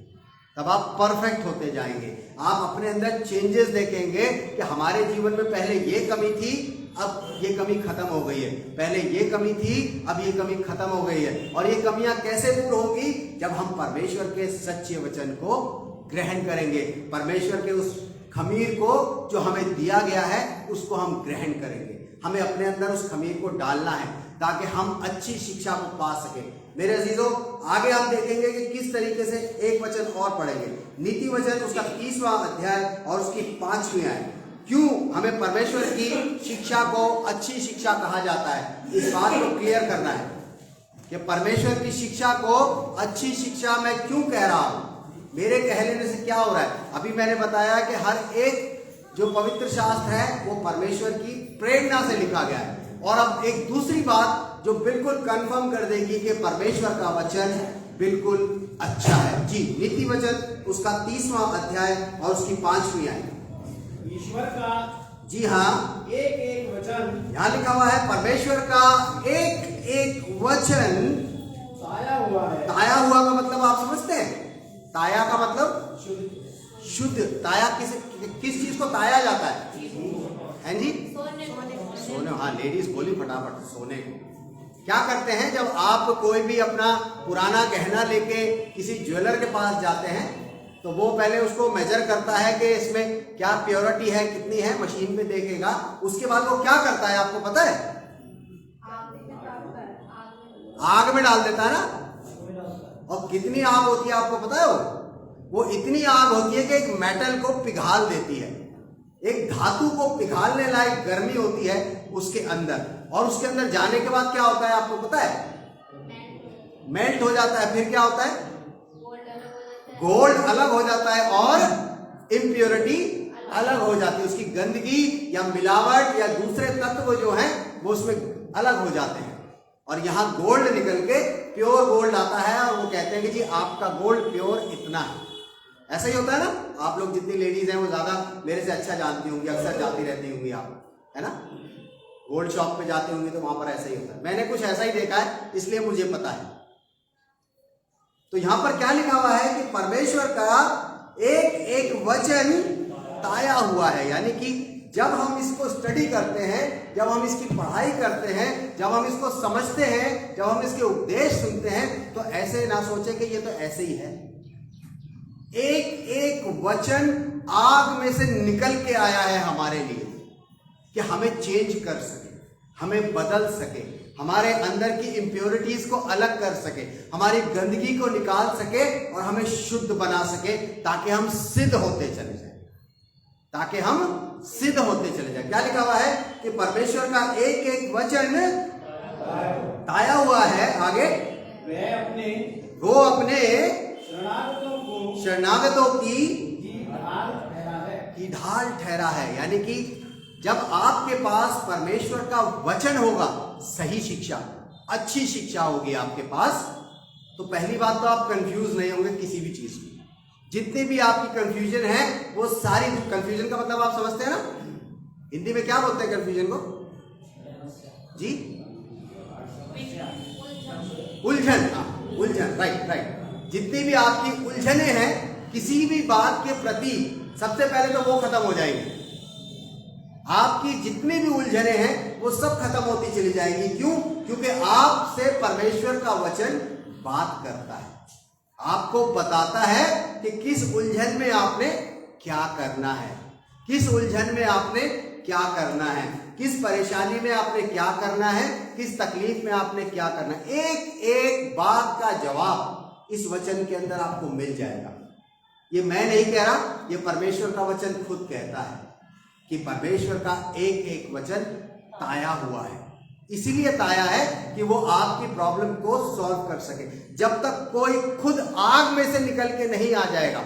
Speaker 1: तब आप परफेक्ट होते जाएंगे। आप अपने अंदर चेंजेस देखेंगे कि हमारे जीवन में पहले ये कमी थी, अब ये कमी खत्म हो गई है, पहले ये कमी थी, अब ये कमी खत्म हो गई है। और ये कमियां कैसे दूर होंगी, जब हम परमेश्वर के सच्चे वचन को ग्रहण करेंगे, परमेश्वर के उस खमीर को जो हमें दिया गया है उसको हम ग्रहण करेंगे। हमें अपने अंदर उस खमीर को डालना है ताकि हम अच्छी शिक्षा को पा सके। मेरे अजीजों, आगे आप देखेंगे कि किस तरीके से एक वचन और पढ़ेंगे, नीति वचन उसका 30वां अध्याय और उसकी 5वीं आयत। क्यों हमें परमेश्वर की शिक्षा को अच्छी शिक्षा कहा जाता है, इस बात को क्लियर करना है कि परमेश्वर की शिक्षा को अच्छी शिक्षा मैं क्यों कह रहा हूं, मेरे कह लेने से क्या हो रहा है। अभी मैंने बताया कि हर एक जो पवित्र शास्त्र है वो परमेश्वर की प्रेरणा से लिखा गया है। और अब एक दूसरी बात जो बिल्कुल कंफर्म कर देगी कि परमेश्वर का वचन बिल्कुल अच्छा है। जी, नीति वचन उसका 30वां अध्याय और उसकी 5वीं आयत।
Speaker 2: ईश्वर का,
Speaker 1: जी हाँ,
Speaker 2: एक एक वचन,
Speaker 1: यहाँ लिखा हुआ है परमेश्वर का एक एक वचन
Speaker 2: ताया हुआ है।
Speaker 1: ताया हुआ का मतलब आप समझते हैं, ताया का मतलब शुद्ध। ताया किस चीज को ताया जाता है जी? सोने। हाँ, लेडीज बोली फटाफट, सोने को। क्या करते हैं, जब आप कोई भी अपना पुराना गहना लेके किसी ज्वेलर के पास जाते हैं तो वो पहले उसको मेजर करता है कि इसमें क्या प्योरिटी है, कितनी है, मशीन में देखेगा। उसके बाद वो क्या करता है आपको पता है? आग में डाल देता है ना। और कितनी आग होती है आपको पता है? वो इतनी आग होती है कि एक मेटल को पिघाल देती है, एक धातु को पिघालने लायक गर्मी होती है उसके अंदर। और उसके अंदर जाने के बाद क्या होता है आपको पता है? मेल्ट हो जाता है। फिर क्या होता है? गोल्ड अलग हो जाता है और इम्प्योरिटी अलग हो जाती है। उसकी गंदगी या मिलावट या दूसरे तत्व जो हैं वो उसमें अलग हो जाते हैं और यहाँ गोल्ड निकल के प्योर गोल्ड आता है। और वो कहते हैं कि जी आपका गोल्ड प्योर इतना है। ऐसा ही होता है ना। आप लोग जितनी लेडीज हैं वो ज्यादा मेरे से अच्छा जानती होंगी, अक्सर जाती रहती होंगी आप, है ना, गोल्ड शॉप पे जाती होंगी तो वहां पर ऐसा ही होता है। मैंने कुछ ऐसा ही देखा है इसलिए मुझे पता है। तो यहां पर क्या लिखा हुआ है कि परमेश्वर का एक एक वचन ताया हुआ है, यानी कि जब हम इसको स्टडी करते हैं, जब हम इसकी पढ़ाई करते हैं, जब हम इसको समझते हैं, जब हम इसके उपदेश सुनते हैं तो ऐसे ना सोचे कि ये तो ऐसे ही है। एक एक वचन आग में से निकल के आया है हमारे लिए कि हमें चेंज कर सके, हमें बदल सके, हमारे अंदर की इम्प्योरिटीज को अलग कर सके, हमारी गंदगी को निकाल सके और हमें शुद्ध बना सके ताकि हम सिद्ध होते चले जाए, ताकि हम सिद्ध होते चले जाए। क्या लिखा हुआ है कि परमेश्वर का एक एक वचन ताया हुआ है। आगे वो अपने शरणागतों की ढाल ठहरा है, यानी कि जब आपके पास परमेश्वर का वचन होगा, सही शिक्षा, अच्छी शिक्षा होगी आपके पास, तो पहली बात तो आप कंफ्यूज नहीं होंगे किसी भी चीज में। जितनी भी आपकी कंफ्यूजन है वो सारी, कंफ्यूजन का मतलब आप समझते हैं ना, हिंदी में क्या बोलते हैं कंफ्यूजन को जी? उलझन। हाँ, उलझन, राइट। जितनी भी आपकी उलझने हैं किसी भी बात के प्रति, सबसे पहले तो वो खत्म हो जाएंगी। आपकी जितनी भी उलझने हैं वो सब खत्म होती चली जाएंगी। क्यों? क्योंकि आपसे परमेश्वर का वचन बात करता है, आपको बताता है कि किस उलझन में आपने क्या करना है, किस उलझन में आपने क्या करना है, किस परेशानी में आपने क्या करना है, किस तकलीफ में आपने क्या करना है। एक एक बात का जवाब इस वचन के अंदर आपको मिल जाएगा। ये मैं नहीं कह रहा, ये परमेश्वर का वचन खुद कहता है कि परमेश्वर का एक एक वचन ताया हुआ है। इसीलिए ताया है कि वो आपकी प्रॉब्लम को सॉल्व कर सके। जब तक कोई खुद आग में से निकल के नहीं आ जाएगा,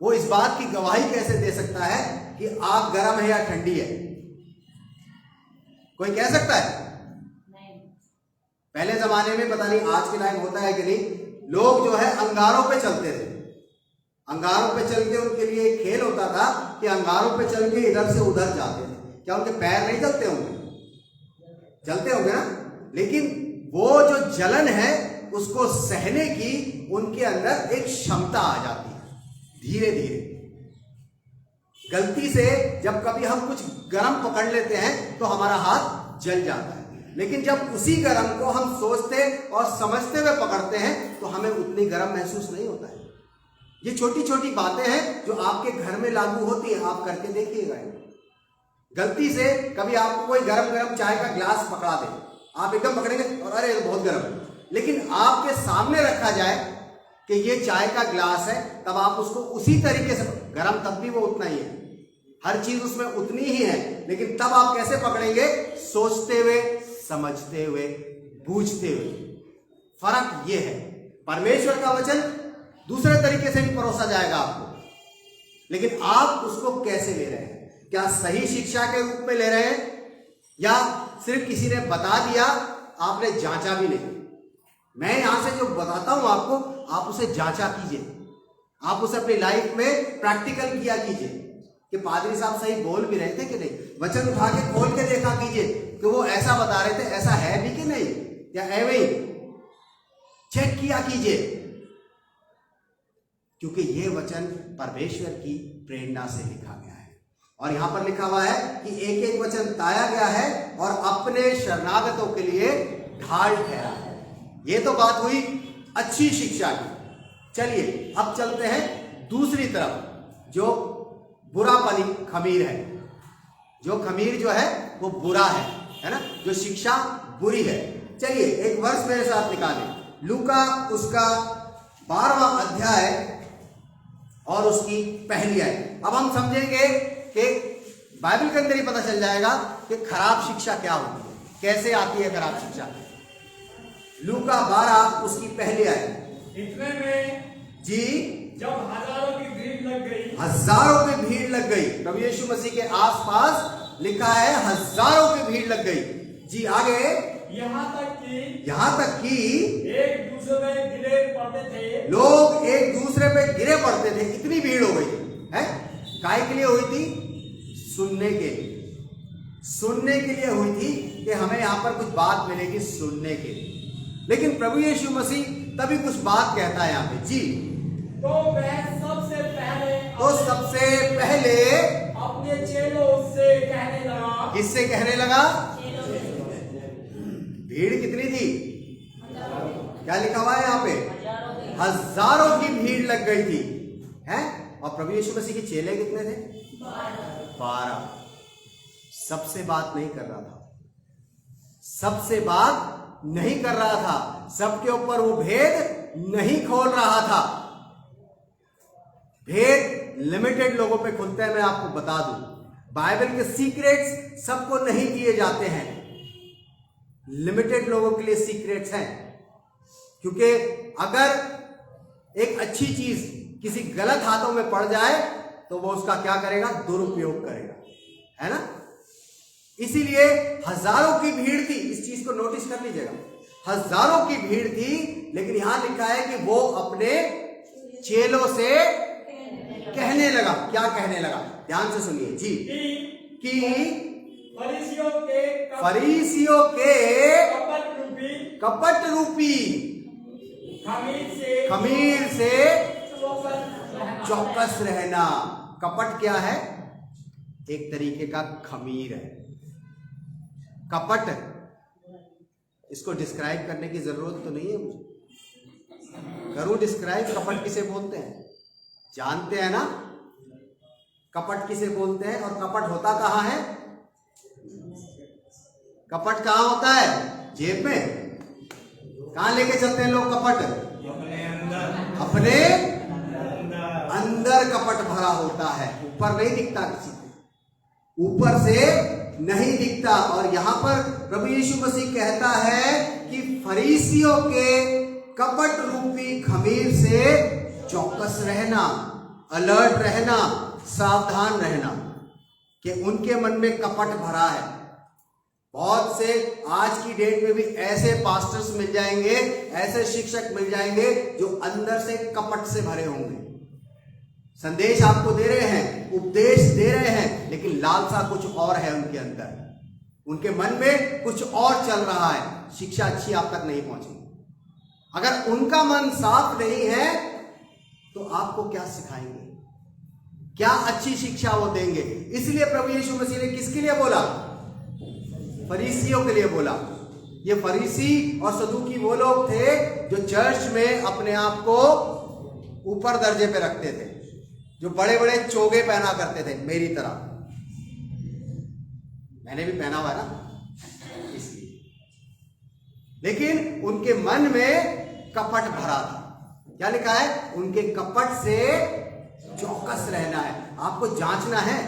Speaker 1: वो इस बात की गवाही कैसे दे सकता है कि आग गर्म है या ठंडी है? कोई कह सकता है? पहले जमाने में, पता नहीं आज के टाइम होता है कि नहीं, लोग जो है अंगारों पे चलते थे। अंगारों पे चल के उनके लिए एक खेल होता था कि अंगारों पे चल के इधर से उधर जाते थे। क्या उनके पैर नहीं चलते होंगे? चलते होंगे ना। लेकिन वो जो जलन है उसको सहने की उनके अंदर एक क्षमता आ जाती है धीरे धीरे। गलती से जब कभी हम कुछ गरम पकड़ लेते हैं तो हमारा हाथ जल जाता है, लेकिन जब उसी गरम को हम सोचते और समझते हुए पकड़ते हैं तो हमें उतनी गरम महसूस नहीं होता है। ये छोटी छोटी बातें हैं जो आपके घर में लागू होती हैं, आप करके देखिएगा। गलती से कभी आपको कोई गरम गरम चाय का ग्लास पकड़ा दे, आप एकदम पकड़ेंगे और अरे ये बहुत गर्म है, लेकिन आपके सामने रखा जाए कि ये चाय का ग्लास है, तब आप उसको उसी तरीके से, गरम तब भी वो उतना ही है, हर चीज उसमें उतनी ही है, लेकिन तब आप कैसे पकड़ेंगे? सोचते हुए, समझते हुए, बूझते हुए। फर्क ये है। परमेश्वर का वचन दूसरे तरीके से भी परोसा जाएगा आपको, लेकिन आप उसको कैसे ले रहे हैं? क्या सही शिक्षा के रूप में ले रहे हैं, या सिर्फ किसी ने बता दिया, आपने जांचा भी नहीं? मैं यहां से जो बताता हूं आपको, आप उसे जांचा कीजिए, आप उसे अपनी लाइफ में प्रैक्टिकल किया कीजिए कि पादरी साहब सही बोल भी रहे थे कि नहीं। वचन उठा के खोल के देखा कीजिए कि वो ऐसा बता रहे थे, ऐसा है भी कि नहीं, या एवं ही चेक किया कीजिए, क्योंकि ये वचन परमेश्वर की प्रेरणा से लिखा गया है। और यहां पर लिखा हुआ है कि एक एक वचन ताया गया है और अपने शरणागतों के लिए ढाल ठहरा है। ये तो बात हुई अच्छी शिक्षा की। चलिए अब चलते हैं दूसरी तरफ, जो बुरा खमीर है। जो खमीर जो है वो बुरा है ना, जो शिक्षा बुरी है। चलिए एक वर्ष मेरे साथ निकालें, लूका उसका 12वां अध्याय और उसकी पहली आयत। अब हम समझेंगे कि बाइबल के अंदर ही पता चल जाएगा कि खराब शिक्षा क्या होती है, कैसे आती है खराब शिक्षा। लूका 12 उसकी पहली आयत।
Speaker 2: इतने में
Speaker 1: जी,
Speaker 2: जब हजारों की भीड़ लग गई,
Speaker 1: हजारों की भीड़ लग गई, प्रभु यीशु मसीह के आसपास लिखा है हजारों की भीड़ लग गई। जी आगे,
Speaker 2: यहाँ तक कि एक दूसरे में गिरे पड़ते थे,
Speaker 1: लोग एक दूसरे पे गिरे पड़ते थे। इतनी भीड़ हो गई है। काय के लिए हुई थी? सुनने के लिए। सुनने के लिए हुई थी कि हमें यहां पर कुछ बात मिलेगी, सुनने के लिए। लेकिन प्रभु यीशु मसीह तभी कुछ बात कहता है यहां पे। जी,
Speaker 2: तो वह सबसे पहले अपने चेलों से कहने लगा।
Speaker 1: किससे कहने लगा? भीड़ कितनी थी? क्या लिखा हुआ है यहाँ पे? हजारों की भीड़ लग गई थी, हैं? और प्रभु यीशु मसीह के चेले कितने थे? 12। सबसे बात नहीं कर रहा था, सबसे बात नहीं कर रहा था, सबके ऊपर वो भेद नहीं खोल रहा था। भेद लिमिटेड लोगों पे खुलते हैं। मैं आपको बता दूं, बाइबल के सीक्रेट्स सबको नहीं दिए जाते हैं, लिमिटेड लोगों के लिए सीक्रेट्स हैं। क्योंकि अगर एक अच्छी चीज किसी गलत हाथों में पड़ जाए तो वो उसका क्या करेगा? दुरुपयोग करेगा, है ना। इसीलिए हजारों की भीड़ थी, इस चीज को नोटिस कर लीजिएगा, हजारों की भीड़ थी। लेकिन यहां लिखा है कि वो अपने चेलों से कहने लगा। क्या कहने लगा? ध्यान से सुनिए जी, कि फरीसियों के कपट रूपी खमीर से चौकस रहना। कपट क्या है? एक तरीके का खमीर है। कपट, इसको डिस्क्राइब करने की जरूरत तो नहीं है मुझे। करूं डिस्क्राइब? कपट किसे बोलते हैं? जानते हैं ना कपट किसे बोलते हैं? और कपट होता कहां है? कपट कहां होता है? जेब में। कहां लेके चलते हैं लोग कपट? अपने अंदर कपट भरा होता है, ऊपर नहीं दिखता किसी को, ऊपर से नहीं दिखता। और यहां पर प्रभु यीशु मसीह कहता है कि फरीसियों के कपट रूपी खमीर से चौकस रहना, अलर्ट रहना, सावधान रहना, कि उनके मन में कपट भरा है। बहुत से आज की डेट में भी ऐसे पास्टर्स मिल जाएंगे, ऐसे शिक्षक मिल जाएंगे जो अंदर से कपट से भरे होंगे। संदेश आपको दे रहे हैं, उपदेश दे रहे हैं, लेकिन लालसा कुछ और है उनके अंदर, उनके मन में कुछ और चल रहा है। शिक्षा अच्छी आप तक नहीं पहुंची। अगर उनका मन साफ नहीं है तो आपको क्या सिखाएंगे, क्या अच्छी शिक्षा वो देंगे? इसलिए प्रभु यीशु मसीह ने किसके लिए बोला? फरीसियों के लिए बोला। ये फरीसी और सदूकी वो लोग थे जो चर्च में अपने आप को ऊपर दर्जे पे रखते थे, जो बड़े बड़े चोगे पहना करते थे, मेरी तरह। मैंने भी पहना हुआ है ना, इसलिए। लेकिन उनके मन में कपट भरा था। क्या लिखा है? उनके कपट से चौकस रहना है। आपको जांचना है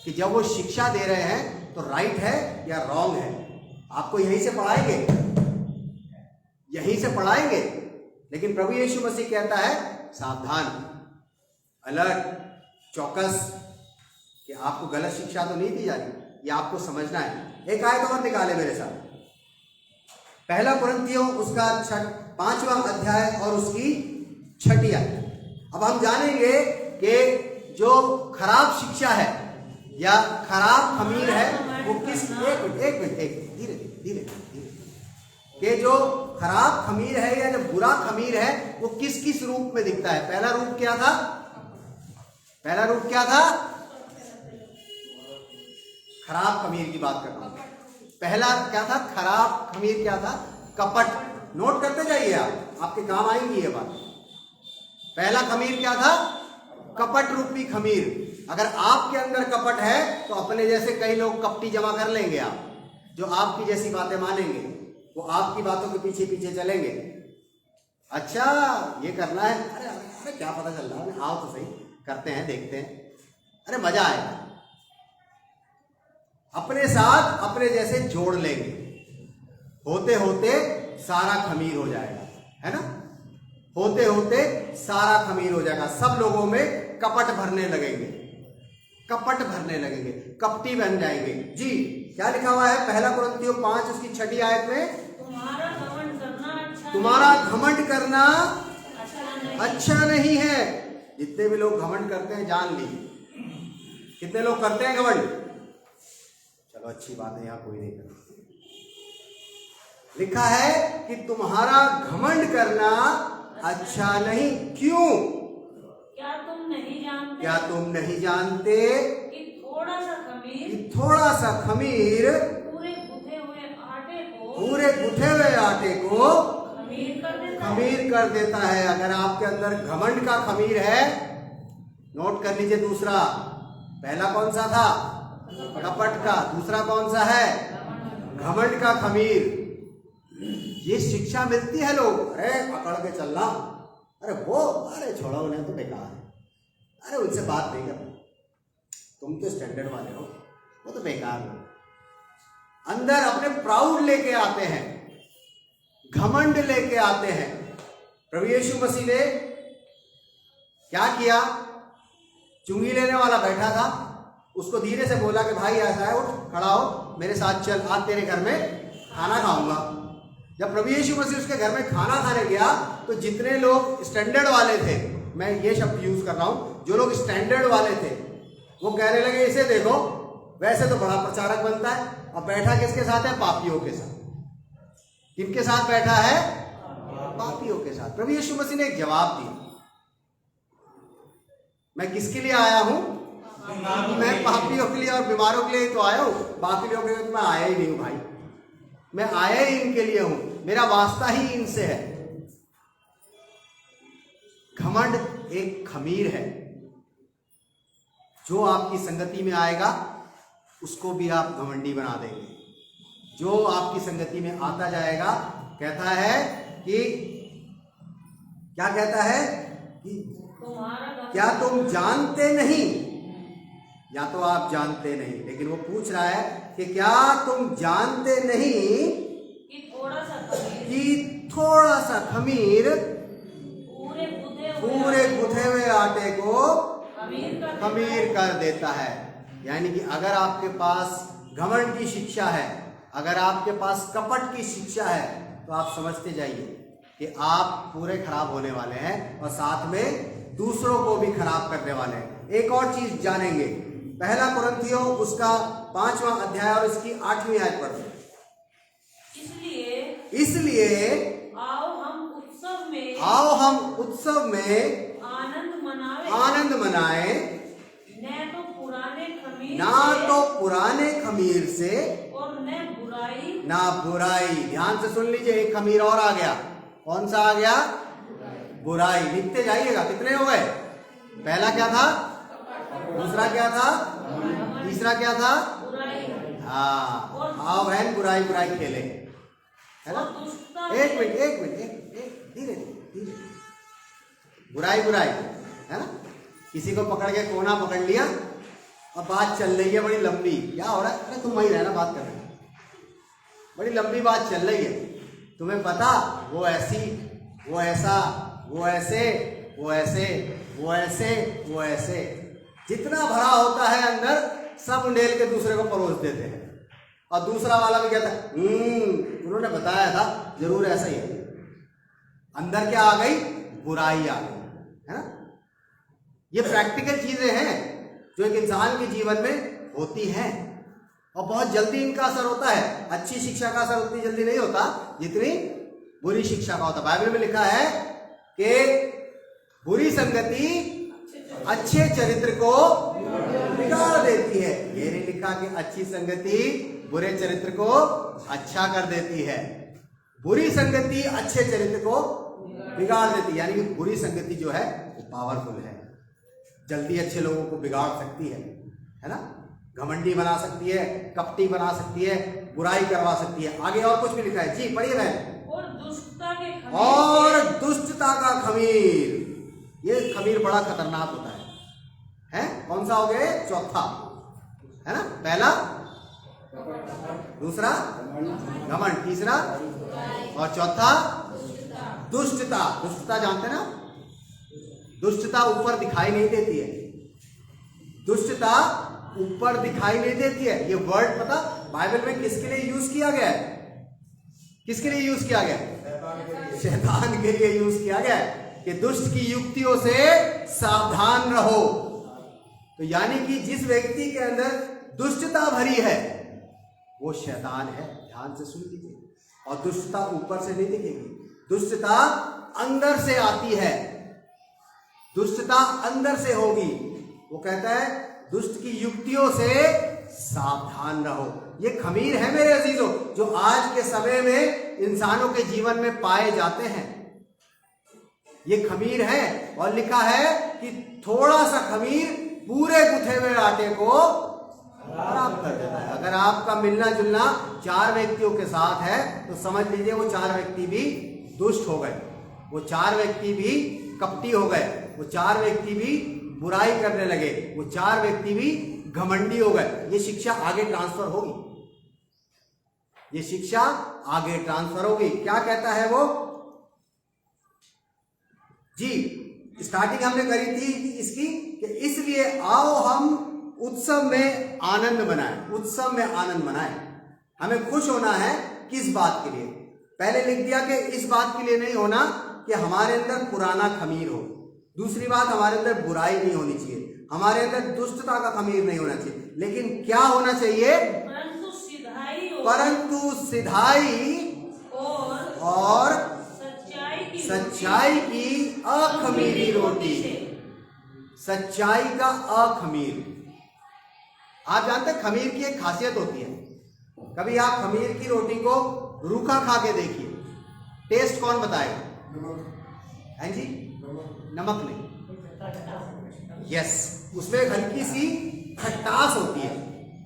Speaker 1: कि जब वो शिक्षा दे रहे हैं तो राइट है या रॉन्ग है। आपको यहीं से पढ़ाएंगे, यहीं से पढ़ाएंगे। लेकिन प्रभु यीशु मसीह कहता है सावधान, अलर्ट, चौकस, कि आपको गलत शिक्षा तो नहीं दी जा रही, ये आपको समझना है। एक आयत और निकाले मेरे साथ, पहला कुरिन्थियों उसका 5वां अध्याय और उसकी 6ठी आयत। अब हम जानेंगे कि जो खराब शिक्षा है या खराब खमीर है वो किस, एक मिनट धीरे धीरे कि जो खराब खमीर है या जो बुरा खमीर है वो किस किस रूप में दिखता है। पहला रूप क्या था? पहला रूप क्या था? खराब खमीर की बात कर रहा हूं। पहला क्या था? खराब खमीर क्या था? कपट। नोट करते जाइए आप, आपके काम आएंगी ये बात। पहला खमीर क्या था? कपट रूपी खमीर। अगर आपके अंदर कपट है तो अपने जैसे कई लोग कपटी जमा कर लेंगे आप, जो आपकी जैसी बातें मानेंगे, वो आपकी बातों के पीछे पीछे चलेंगे। अच्छा ये करना है, अरे अरे क्या पता चल रहा है, आओ तो सही, करते हैं, देखते हैं, अरे मजा आएगा। अपने साथ अपने जैसे जोड़ लेंगे, होते होते सारा खमीर हो जाएगा, है ना? होते होते सारा खमीर हो जाएगा। सब लोगों में कपट भरने लगेंगे, कपट भरने लगेंगे, कपटी बन जाएंगे। जी क्या लिखा हुआ है? पहला कुरिन्थियों 5 उसकी 6ठी आयत में, तुम्हारा घमंड करना अच्छा नहीं है। जितने भी लोग घमंड करते हैं जान लीजिए, कितने लोग करते हैं घमंड? चलो अच्छी बात है, यहां कोई नहीं करता। लिखा है कि तुम्हारा घमंड करना अच्छा नहीं। क्यों?
Speaker 4: क्या तुम नहीं जानते?
Speaker 1: क्या तुम नहीं जानते
Speaker 4: कि थोड़ा
Speaker 1: सा खमीर
Speaker 4: पूरे गुथे
Speaker 1: हुए आटे को
Speaker 4: खमीर
Speaker 1: कर देता है। अगर आपके अंदर घमंड का खमीर है, नोट कर लीजिए। दूसरा, पहला कौन सा था? कपट का। दूसरा कौन सा है? घमंड का खमीर। ये शिक्षा मिलती है लोग, अरे पकड़ के चलना, अरे वो, अरे छोड़ो उन्हें तो बेकार है, अरे उनसे बात नहीं करना, तुम तो स्टैंडर्ड वाले हो, वो तो बेकार हो। अंदर अपने प्राउड लेके आते हैं, घमंड लेके आते हैं। प्रभु यीशु मसीह ने क्या किया? चुंगी लेने वाला बैठा था, उसको धीरे से बोला कि भाई ऐसा है, उठ खड़ा हो, मेरे साथ चल, आज तेरे घर में खाना खाऊंगा। जब प्रभु यीशु मसीह उसके घर में खाना खाने गया तो जितने लोग स्टैंडर्ड वाले थे, मैं ये शब्द यूज कर रहा हूं, जो लोग स्टैंडर्ड वाले थे वो कहने लगे इसे देखो, वैसे तो बड़ा प्रचारक बनता है, और बैठा किसके साथ है? पापियों के साथ। किनके साथ बैठा है? पापियों के साथ। प्रभु यीशु मसीह ने एक जवाब दिया, मैं किसके लिए आया हूं? मैं पापियों के लिए और बीमारों के लिए तो आया हूं, बाकी लोगों के लिए मैं आया ही नहीं हूं भाई, मैं आया ही इनके लिए हूं, मेरा वास्ता ही इनसे है। घमंड एक खमीर है, जो आपकी संगति में आएगा उसको भी आप घमंडी बना देंगे। जो आपकी संगति में आता जाएगा, कहता है कि क्या कहता है कि क्या तुम जानते नहीं? या तो आप जानते नहीं, लेकिन वो पूछ रहा है कि क्या तुम जानते नहीं
Speaker 4: कि
Speaker 1: थोड़ा सा खमीर
Speaker 4: पूरे
Speaker 1: गुथे हुए आटे को खमीर कर देता है। यानी कि अगर आपके पास घमंड की शिक्षा है, अगर आपके पास कपट की शिक्षा है तो आप समझते जाइए कि आप पूरे खराब होने वाले हैं और साथ में दूसरों को भी खराब करने वाले हैं। एक और चीज जानेंगे, पहला कुरिन्थियों उसका 5वां अध्याय और इसकी 8वीं आयत पढ़ते। इसलिए
Speaker 4: आओ हम उत्सव में
Speaker 1: आनंद मनाए
Speaker 4: न तो पुराने खमीर से और न
Speaker 1: बुराई। ध्यान से सुन लीजिए, एक खमीर और आ गया। कौन सा आ गया? बुराई। लिखते जाइएगा, कितने हो गए? पहला क्या था, दूसरा क्या था, तीसरा क्या था? हाँ, आओ बहन बुराई खेले, है ना? एक मिनट धीरे धीरे। बुराई है ना? किसी को पकड़ के कोना पकड़ लिया और बात चल रही है बड़ी लंबी। क्या हो रहा है? अरे तुम वही रहना, बात कर रहे हैं। बड़ी लंबी बात चल रही है, तुम्हें पता वो ऐसी, वो ऐसा, वो ऐसे, वो ऐसे, वो ऐसे, वो ऐसे, जितना भरा होता है अंदर सब उंडेल के दूसरे को परोस देते हैं। और दूसरा वाला भी कहता है उन्होंने बताया था, जरूर ऐसा ही है। अंदर क्या आ गई? बुराई आ गई, है ना? ये प्रैक्टिकल चीजें हैं जो एक इंसान के जीवन में होती हैं और बहुत जल्दी इनका असर होता है। अच्छी शिक्षा का असर उतनी जल्दी नहीं होता जितनी बुरी शिक्षा का होता है। बाइबल में लिखा है कि बुरी संगति अच्छे चरित्र को बिगाड़ देती है। ये नहीं लिखा कि अच्छी संगति बुरे चरित्र को अच्छा कर देती है। बुरी संगति अच्छे चरित्र को बिगाड़ देती है, यानी कि बुरी संगति जो है वो पावरफुल है, जल्दी अच्छे लोगों को बिगाड़ सकती है ना? घमंडी बना सकती है, कपटी बना सकती है, बुराई करवा सकती है। आगे और कुछ भी लिखा है, जी पढ़िए बहन। और दुष्टता का खमीर, ये खमीर बड़ा खतरनाक होता है? कौन सा हो गया? चौथा, है ना? पहला, दूसरा घमंड, तीसरा और चौथा दुष्टता। दुष्टता जानते ना? दुष्टता ऊपर दिखाई नहीं देती है। दुष्टता ऊपर दिखाई नहीं देती है। ये वर्ड पता बाइबल में किसके लिए यूज किया गया है? किसके लिए यूज किया गया है? शैतान के लिए यूज किया गया है कि दुष्ट की युक्तियों से सावधान रहो। तो यानी कि जिस व्यक्ति के अंदर दुष्टता भरी है वो शैतान है। ध्यान से सुन लीजिए। और दुष्टता ऊपर से नहीं दिखेगी, दुष्टता अंदर से आती है, दुष्टता अंदर से होगी। वो कहता है दुष्ट की युक्तियों से सावधान रहो। ये खमीर है मेरे अजीजों, जो आज के समय में इंसानों के जीवन में पाए जाते हैं। ये खमीर है और लिखा है कि थोड़ा सा खमीर पूरे गुथे हुए आटे को खराब कर देता है। अगर आपका मिलना जुलना 4 व्यक्तियों के साथ है तो समझ लीजिए वो 4 व्यक्ति भी दुष्ट हो गए, वो 4 व्यक्ति भी कपटी हो गए, वो 4 व्यक्ति भी बुराई करने लगे, वो 4 व्यक्ति भी घमंडी हो गए। ये शिक्षा आगे ट्रांसफर होगी, ये शिक्षा आगे ट्रांसफर होगी। क्या कहता है वो जी? स्टार्टिंग हमने करी थी इसकी कि इसलिए आओ हम उत्सव में आनंद मनाएं। उत्सव में आनंद मनाएं। हमें खुश होना है किस बात के लिए? पहले लिख दिया कि इस बात के लिए नहीं होना कि हमारे अंदर पुराना खमीर हो। दूसरी बात, हमारे अंदर बुराई नहीं होनी चाहिए, हमारे अंदर दुष्टता का खमीर नहीं होना चाहिए। लेकिन क्या होना चाहिए? परंतु सिधाई और सच्चाई की अखमीरी रोटी। सच्चाई का अखमीर। आप जानते हैं खमीर की एक खासियत होती है। कभी आप खमीर की रोटी को रूखा खा के देखिए, टेस्ट कौन बताएगा? हैं जी? नमक नहीं, यस, उसमें एक हल्की सी खटास होती है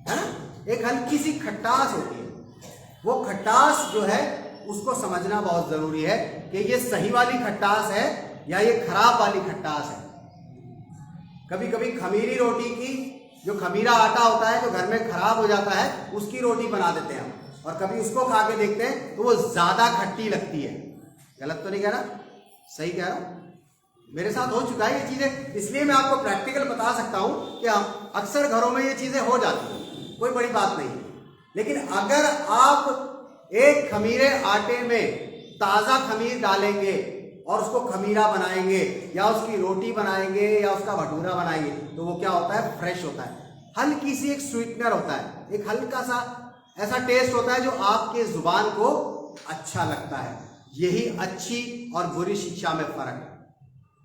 Speaker 1: ना? एक हल्की सी खटास होती है। वो खटास जो है उसको समझना बहुत जरूरी है कि ये सही वाली खटास है या ये खराब वाली खटास है। कभी कभी खमीरी रोटी की जो खमीरा आटा होता है जो घर में खराब हो जाता है उसकी रोटी बना देते हैं हम, और कभी उसको खा के देखते हैं तो वो ज्यादा खट्टी लगती है। गलत तो नहीं कह रहा? सही कह रहा हूं? मेरे साथ हो चुका है ये चीजें, इसलिए मैं आपको प्रैक्टिकल बता सकता हूं कि अक्सर घरों में ये चीजें हो जाती हैं, कोई बड़ी बात नहीं है। लेकिन अगर आप एक खमीरे आटे में ताजा खमीर डालेंगे और उसको खमीरा बनाएंगे या उसकी रोटी बनाएंगे या उसका भटूरा बनाएंगे तो वो क्या होता है, फ्रेश होता है। हल्की सी एक स्वीटनर होता है, एक हल्का सा ऐसा टेस्ट होता है जो आपके जुबान को अच्छा लगता है। यही अच्छी और बुरी शिक्षा में फर्क है,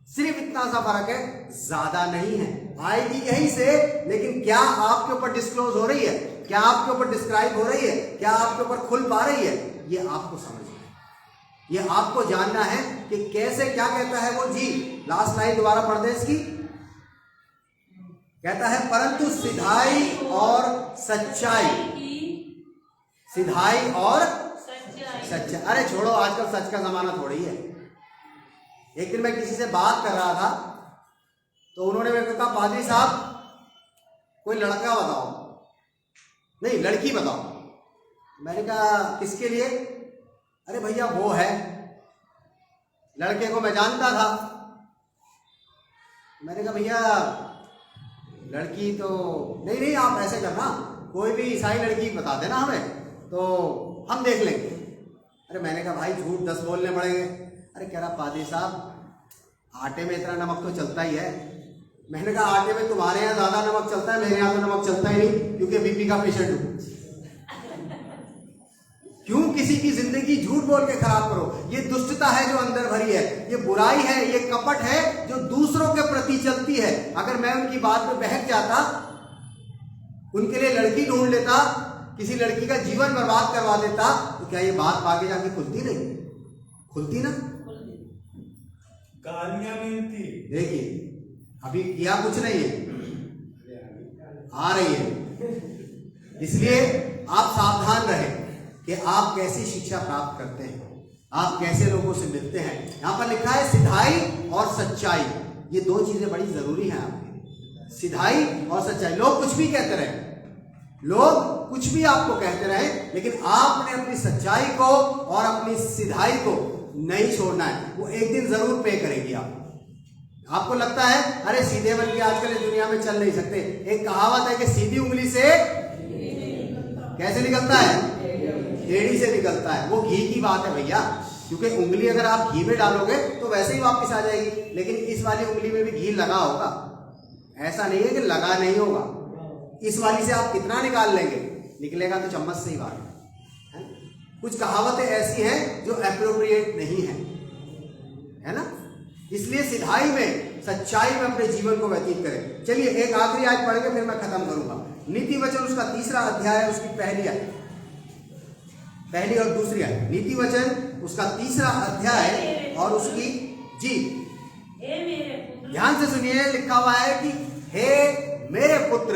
Speaker 1: सिर्फ इतना सा फर्क है, ज्यादा नहीं है। आएगी यहीं से, लेकिन क्या आपके ऊपर डिस्क्लोज हो रही है, क्या आपके ऊपर डिस्क्राइब हो रही है, क्या आपके ऊपर खुल पा रही है, ये आपको समझना है, ये आपको जानना है कि कैसे, क्या कहता है वो जी। लास्ट लाइन दोबारा पढ़ दे इसकी। कहता है परंतु सिधाई और सच्चाई, सिधाई और सच्चाई। अरे छोड़ो, आजकल सच का जमाना थोड़ी है। एक दिन मैं किसी से बात कर रहा था तो उन्होंने मेरे को कहा पादरी साहब कोई लड़का बताओ, नहीं लड़की बताओ। मैंने कहा किसके लिए? अरे भैया वो है, लड़के को मैं जानता था। मैंने कहा भैया लड़की तो नहीं, आप ऐसे करना, कोई भी ईसाई लड़की बता देना हमें तो हम देख लेंगे। अरे मैंने कहा भाई झूठ 10 बोलने पड़ेंगे। अरे कह रहा पादरी साहब आटे में इतना नमक तो चलता ही है। मैंने कहा आटे में तुम्हारे यहाँ ज्यादा नमक चलता है, मेरे यहाँ तो नमक चलता ही नहीं, क्योंकि बीपी का पेशेंट हूं। क्यों किसी की जिंदगी झूठ बोल के खराब करो? ये दुष्टता है जो अंदर भरी है, ये बुराई है, ये कपट है जो दूसरों के प्रति चलती है। अगर मैं उनकी बात में बहक जाता, उनके लिए लड़की ढूंढ लेता, किसी लड़की का जीवन बर्बाद करवा देता, तो क्या ये बात आगे जाके खुलती? नहीं खुलती ना,
Speaker 2: गालियां मिलती।
Speaker 1: देखिए अभी किया कुछ नहीं है, आ रही है। इसलिए आप सावधान रहें कि आप कैसी शिक्षा प्राप्त करते हैं, आप कैसे लोगों से मिलते हैं। यहां पर लिखा है सिधाई और सच्चाई, ये दो चीजें बड़ी जरूरी हैं आपकी, सिधाई और सच्चाई। लोग कुछ भी कहते रहे, लोग कुछ भी आपको कहते रहे, लेकिन आपने अपनी सच्चाई को और अपनी सिधाई को नहीं छोड़ना है। वो एक दिन जरूर पे करेगी। आपको लगता है अरे सीधे बन के आजकल इस दुनिया में चल नहीं सकते। एक कहावत है कि सीधी उंगली से कैसे निकलता है, टेढ़ी से निकलता है। वो घी की बात है भैया, क्योंकि उंगली अगर आप घी में डालोगे तो वैसे ही वापस आ जाएगी, लेकिन इस वाली उंगली में भी घी लगा होगा, ऐसा नहीं है कि लगा नहीं होगा। इस वाली से आप कितना निकाल लेंगे, निकलेगा तो चम्मच से ही बाहर है। कुछ कहावतें ऐसी हैं जो एप्रोप्रिएट नहीं है, है ना। इसलिए सिधाई में, सच्चाई में अपने जीवन को व्यतीत करें। चलिए एक आखिरी आयत पढ़ के फिर मैं खत्म करूंगा। नीति वचन उसका 3रा अध्याय है, उसकी पहली और दूसरी आयत। नीति वचन उसका 3रा अध्याय और उसकी जी ध्यान से सुनिए, लिखा हुआ है कि हे मेरे पुत्र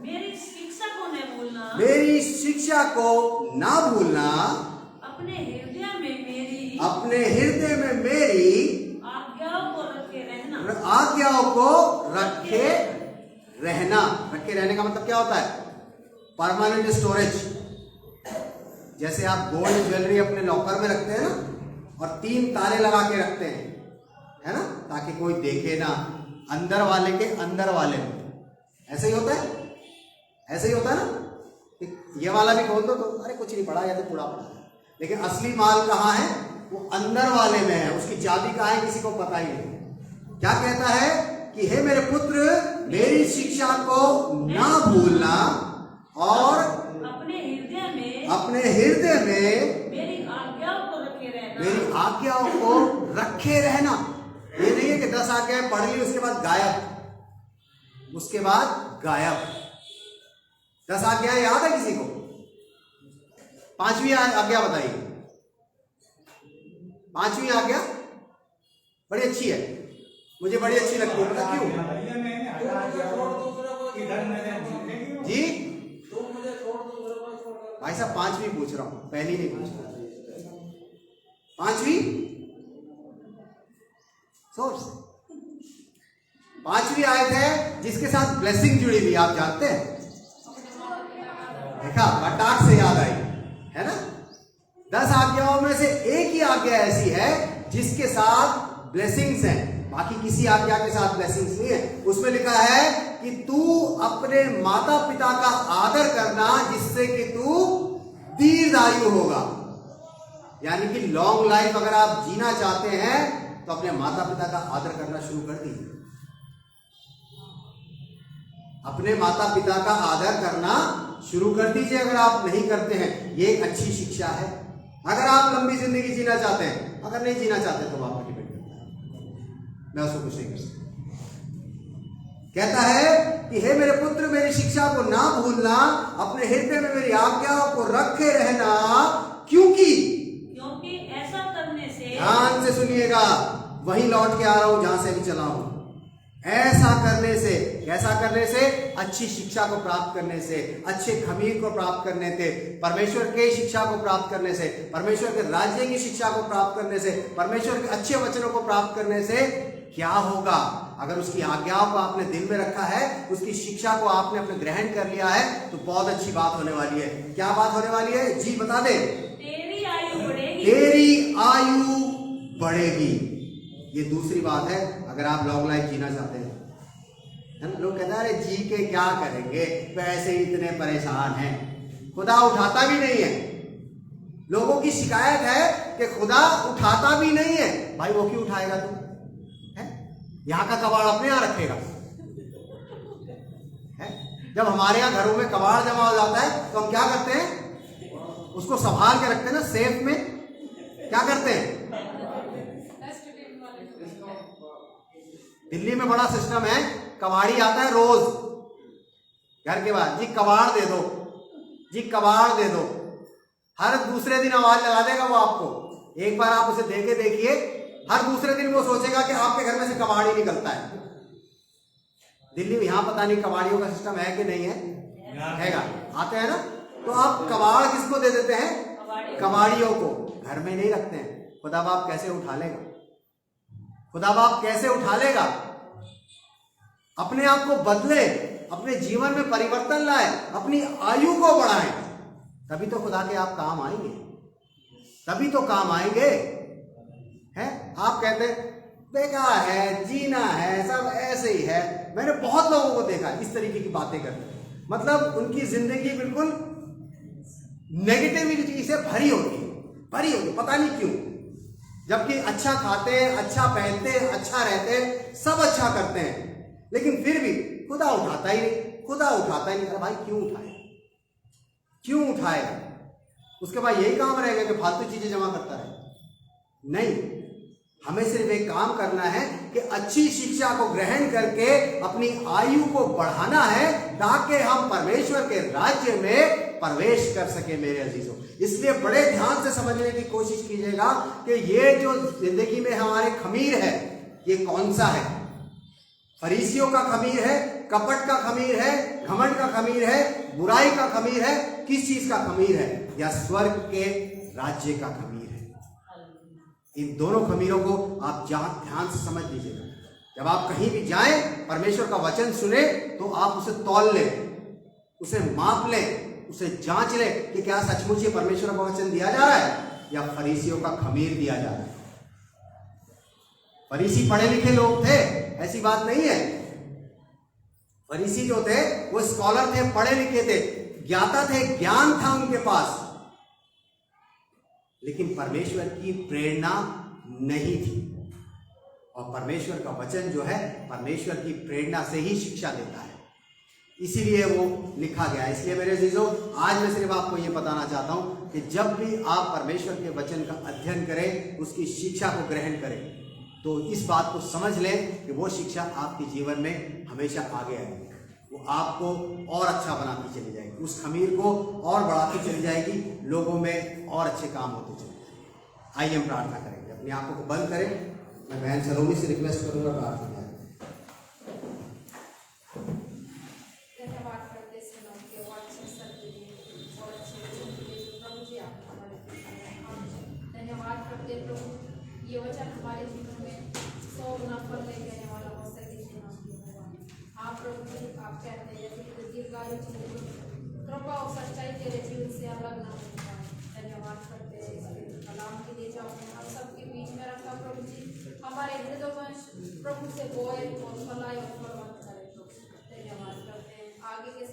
Speaker 4: मेरी शिक्षा को न भूलना,
Speaker 1: मेरी शिक्षा को ना भूलना,
Speaker 4: अपने हृदय में
Speaker 1: मेरी
Speaker 4: आज्ञाओं को रखे रहना।
Speaker 1: आज्ञाओं को रखे रहना। रखे रहने का मतलब क्या होता है? Permanent storage. जैसे आप गोल्ड ज्वेलरी अपने लॉकर में रखते हैं ना, और 3 ताले लगा के रखते हैं, है ना, ताकि कोई देखे ना, अंदर वाले के अंदर वाले में। ऐसे ही होता है, ऐसे ही होता है ना। ये वाला भी खोल दो तो अरे कुछ नहीं पड़ा, या तो पूरा पड़ा है, लेकिन असली माल कहाँ है? वो अंदर वाले में है। उसकी चाबी कहाँ है किसी को पता ही नहीं। क्या कहता है कि हे मेरे पुत्र मेरी शिक्षा को ना भूलना और
Speaker 4: अपने
Speaker 1: हृदय में
Speaker 4: मेरी आज्ञाओं को रखे रहना।
Speaker 1: मेरी आज्ञाओं को रखे रहना। ये नहीं है कि 10 आज्ञाएं पढ़ ली उसके बाद गायब, उसके बाद गायब। 10 आज्ञाएं याद है किसी को? 5वीं आज्ञा बताइए। 5वीं आज्ञा बड़ी अच्छी है, मुझे बड़ी अच्छी लगती है। पता क्यों जी? भाई साहब 5वीं पूछ रहा हूं, पहली नहीं पूछ रहा। 5वीं सोर्स, 5वीं आयत है जिसके साथ ब्लेसिंग जुड़ी हुई, आप जानते हैं? देखा, फटाक से याद आई, है ना। 10 आज्ञाओं में से एक ही आज्ञा ऐसी है जिसके साथ ब्लेसिंग्स हैं, बाकी किसी आज्ञा के साथ ब्लेसिंग्स नहीं है। उसमें लिखा है कि तू अपने माता पिता का आदर करना, जिससे कि तू दीर्घायु होगा। यानी कि लॉन्ग लाइफ अगर आप जीना चाहते हैं तो अपने माता पिता का आदर करना शुरू कर दीजिए। अपने माता पिता का आदर करना शुरू कर दीजिए अगर आप नहीं करते हैं। ये एक अच्छी शिक्षा है अगर आप लंबी जिंदगी जीना चाहते हैं। अगर नहीं जीना चाहते तो आप पर डिपेंड करता है, मैं उसको कुछ नहीं कर सकता। कहता है कि हे मेरे पुत्र, मेरी शिक्षा को ना भूलना, अपने हृदय में मेरी आज्ञाओं को रखे रहना, क्योंकि
Speaker 4: ऐसा करने से,
Speaker 1: ध्यान से सुनिएगा, वहीं लौट के आ रहा हूं जहां से भी चला हूं। ऐसा करने से, कैसा करने से? अच्छी शिक्षा को प्राप्त करने से, अच्छे खमीर को प्राप्त करने से, परमेश्वर के शिक्षा को प्राप्त करने से, परमेश्वर के राज्य की शिक्षा को प्राप्त करने से, परमेश्वर के अच्छे वचनों को प्राप्त करने से क्या होगा? अगर उसकी आज्ञाओं को आपने दिल में रखा है, उसकी शिक्षा को आपने अपने ग्रहण कर लिया है, तो बहुत अच्छी बात होने वाली है। क्या बात होने वाली है जी? बता दे।
Speaker 4: तेरी आयु बढ़ेगी।
Speaker 1: तेरी आयु बढ़ेगी। ये दूसरी बात है अगर आप लॉन्ग लाइफ जीना चाहते हैं, है ना। लोग कहते हैं अरे जी के क्या करेंगे, वैसे ही इतने परेशान हैं, खुदा उठाता भी नहीं है। लोगों की शिकायत है कि खुदा उठाता भी नहीं है। भाई वो क्यों उठाएगा? तू है यहां का कबाड़ अपने यहां रखेगा है? जब हमारे यहां घरों में कबाड़ जमा हो जाता है तो हम क्या करते हैं? उसको संभाल के रखते हैं ना, सेफ में। क्या करते हैं? दिल्ली में बड़ा सिस्टम है, कबाड़ी आता है रोज घर के बाद, जी कबाड़ दे दो, जी कबाड़ दे दो। हर दूसरे दिन आवाज लगा देगा वो आपको। एक बार आप उसे देके देखिए, हर दूसरे दिन वो सोचेगा कि आपके घर में से कबाड़ ही निकलता है। दिल्ली में यहां पता नहीं कबाड़ियों का सिस्टम है कि नहीं है, हैगा, आते हैं ना। तो आप कबाड़ किसको दे देते हैं? कबाड़ियों को। घर में नहीं रखते हैं। खुदा बाप कैसे उठा लेगा? खुदा बाप कैसे उठा लेगा? अपने आप को बदले, अपने जीवन में परिवर्तन लाए, अपनी आयु को बढ़ाएं, तभी तो खुदा के आप काम आएंगे, तभी तो काम आएंगे। हैं? आप कहते बेकार है, जीना है, सब ऐसे ही है। मैंने बहुत लोगों को देखा इस तरीके की बातें करते, मतलब उनकी जिंदगी बिल्कुल नेगेटिविटी से भरी होती है, पता नहीं क्यों। जबकि अच्छा खाते, अच्छा पहनते, अच्छा रहते, सब अच्छा करते हैं, लेकिन फिर भी खुदा उठाता ही नहीं, खुदा उठाता ही नहीं। अरे भाई क्यों उठाए? क्यों उठाएगा? उसके बाद यही काम रहेगा कि फालतू चीजें जमा करता है? नहीं, हमें सिर्फ एक काम करना है कि अच्छी शिक्षा को ग्रहण करके अपनी आयु को बढ़ाना है, ताकि हम परमेश्वर के राज्य में प्रवेश कर सके मेरे अजीजों। इसलिए बड़े ध्यान से समझने की कोशिश कीजिएगा कि ये जो जिंदगी में हमारे खमीर है, ये कौन सा है? फरीसियों का खमीर है, कपट का खमीर है, घमंड का खमीर है, बुराई का खमीर है, किस चीज का खमीर है? या स्वर्ग के राज्य का खमीर है? इन दोनों खमीरों को आप ध्यान से समझ लीजिएगा। जब आप कहीं भी जाएं, परमेश्वर का वचन सुने, तो आप उसे तौल लें, उसे माप लें, उसे जांच लें कि क्या सचमुच ये परमेश्वर का वचन दिया जा रहा है या फरीसियों का खमीर दिया जा रहा है। फरीसी पढ़े लिखे लोग थे, ऐसी बात नहीं है। फरीसी जो थे वो स्कॉलर थे, पढ़े लिखे थे, ज्ञाता थे, ज्ञान था उनके पास, लेकिन परमेश्वर की प्रेरणा नहीं थी। और परमेश्वर का वचन जो है, परमेश्वर की प्रेरणा से ही शिक्षा देता है, इसीलिए वो लिखा गया है। इसलिए मेरे अजीजों, आज मैं सिर्फ आपको ये बताना चाहता हूं कि जब भी आप परमेश्वर के वचन का अध्ययन करें, उसकी शिक्षा को ग्रहण करें, तो इस बात को समझ लें कि वो शिक्षा आपके जीवन में हमेशा आगे आएगी, वो आपको और अच्छा बनाती चली जाएगी, उस खमीर को और बढ़ाती चली जाएगी, लोगों में और अच्छे काम होते चले जाएंगे। आइए हम प्रार्थना करेंगे, अपनी आंखों को बंद करें। मैं बहन सलोमी से रिक्वेस्ट करूंगा प्रार्थना करें।
Speaker 3: धन्यवाद करते सुनो के अच्छे सत्य और अच्छे प्रभु जी, आप हमारे धन्यवाद करते प्रभु। ये वचन हमारे जीवन में 100 गुना फल ले देने वाला हो सके। आप प्रभु जी, आप कहते हैं यदि दीर्घायु कृपा और सच्चाई तेरे जीवन से अलग ना हो पाए। धन्यवाद करते हैं कलाम के लिए जो आपने हम सबके बीच में रखा प्रभु जी, हमारे हृदय में प्रभु से बोए और फलाए और फलवंत करे। धन्यवाद। आगे के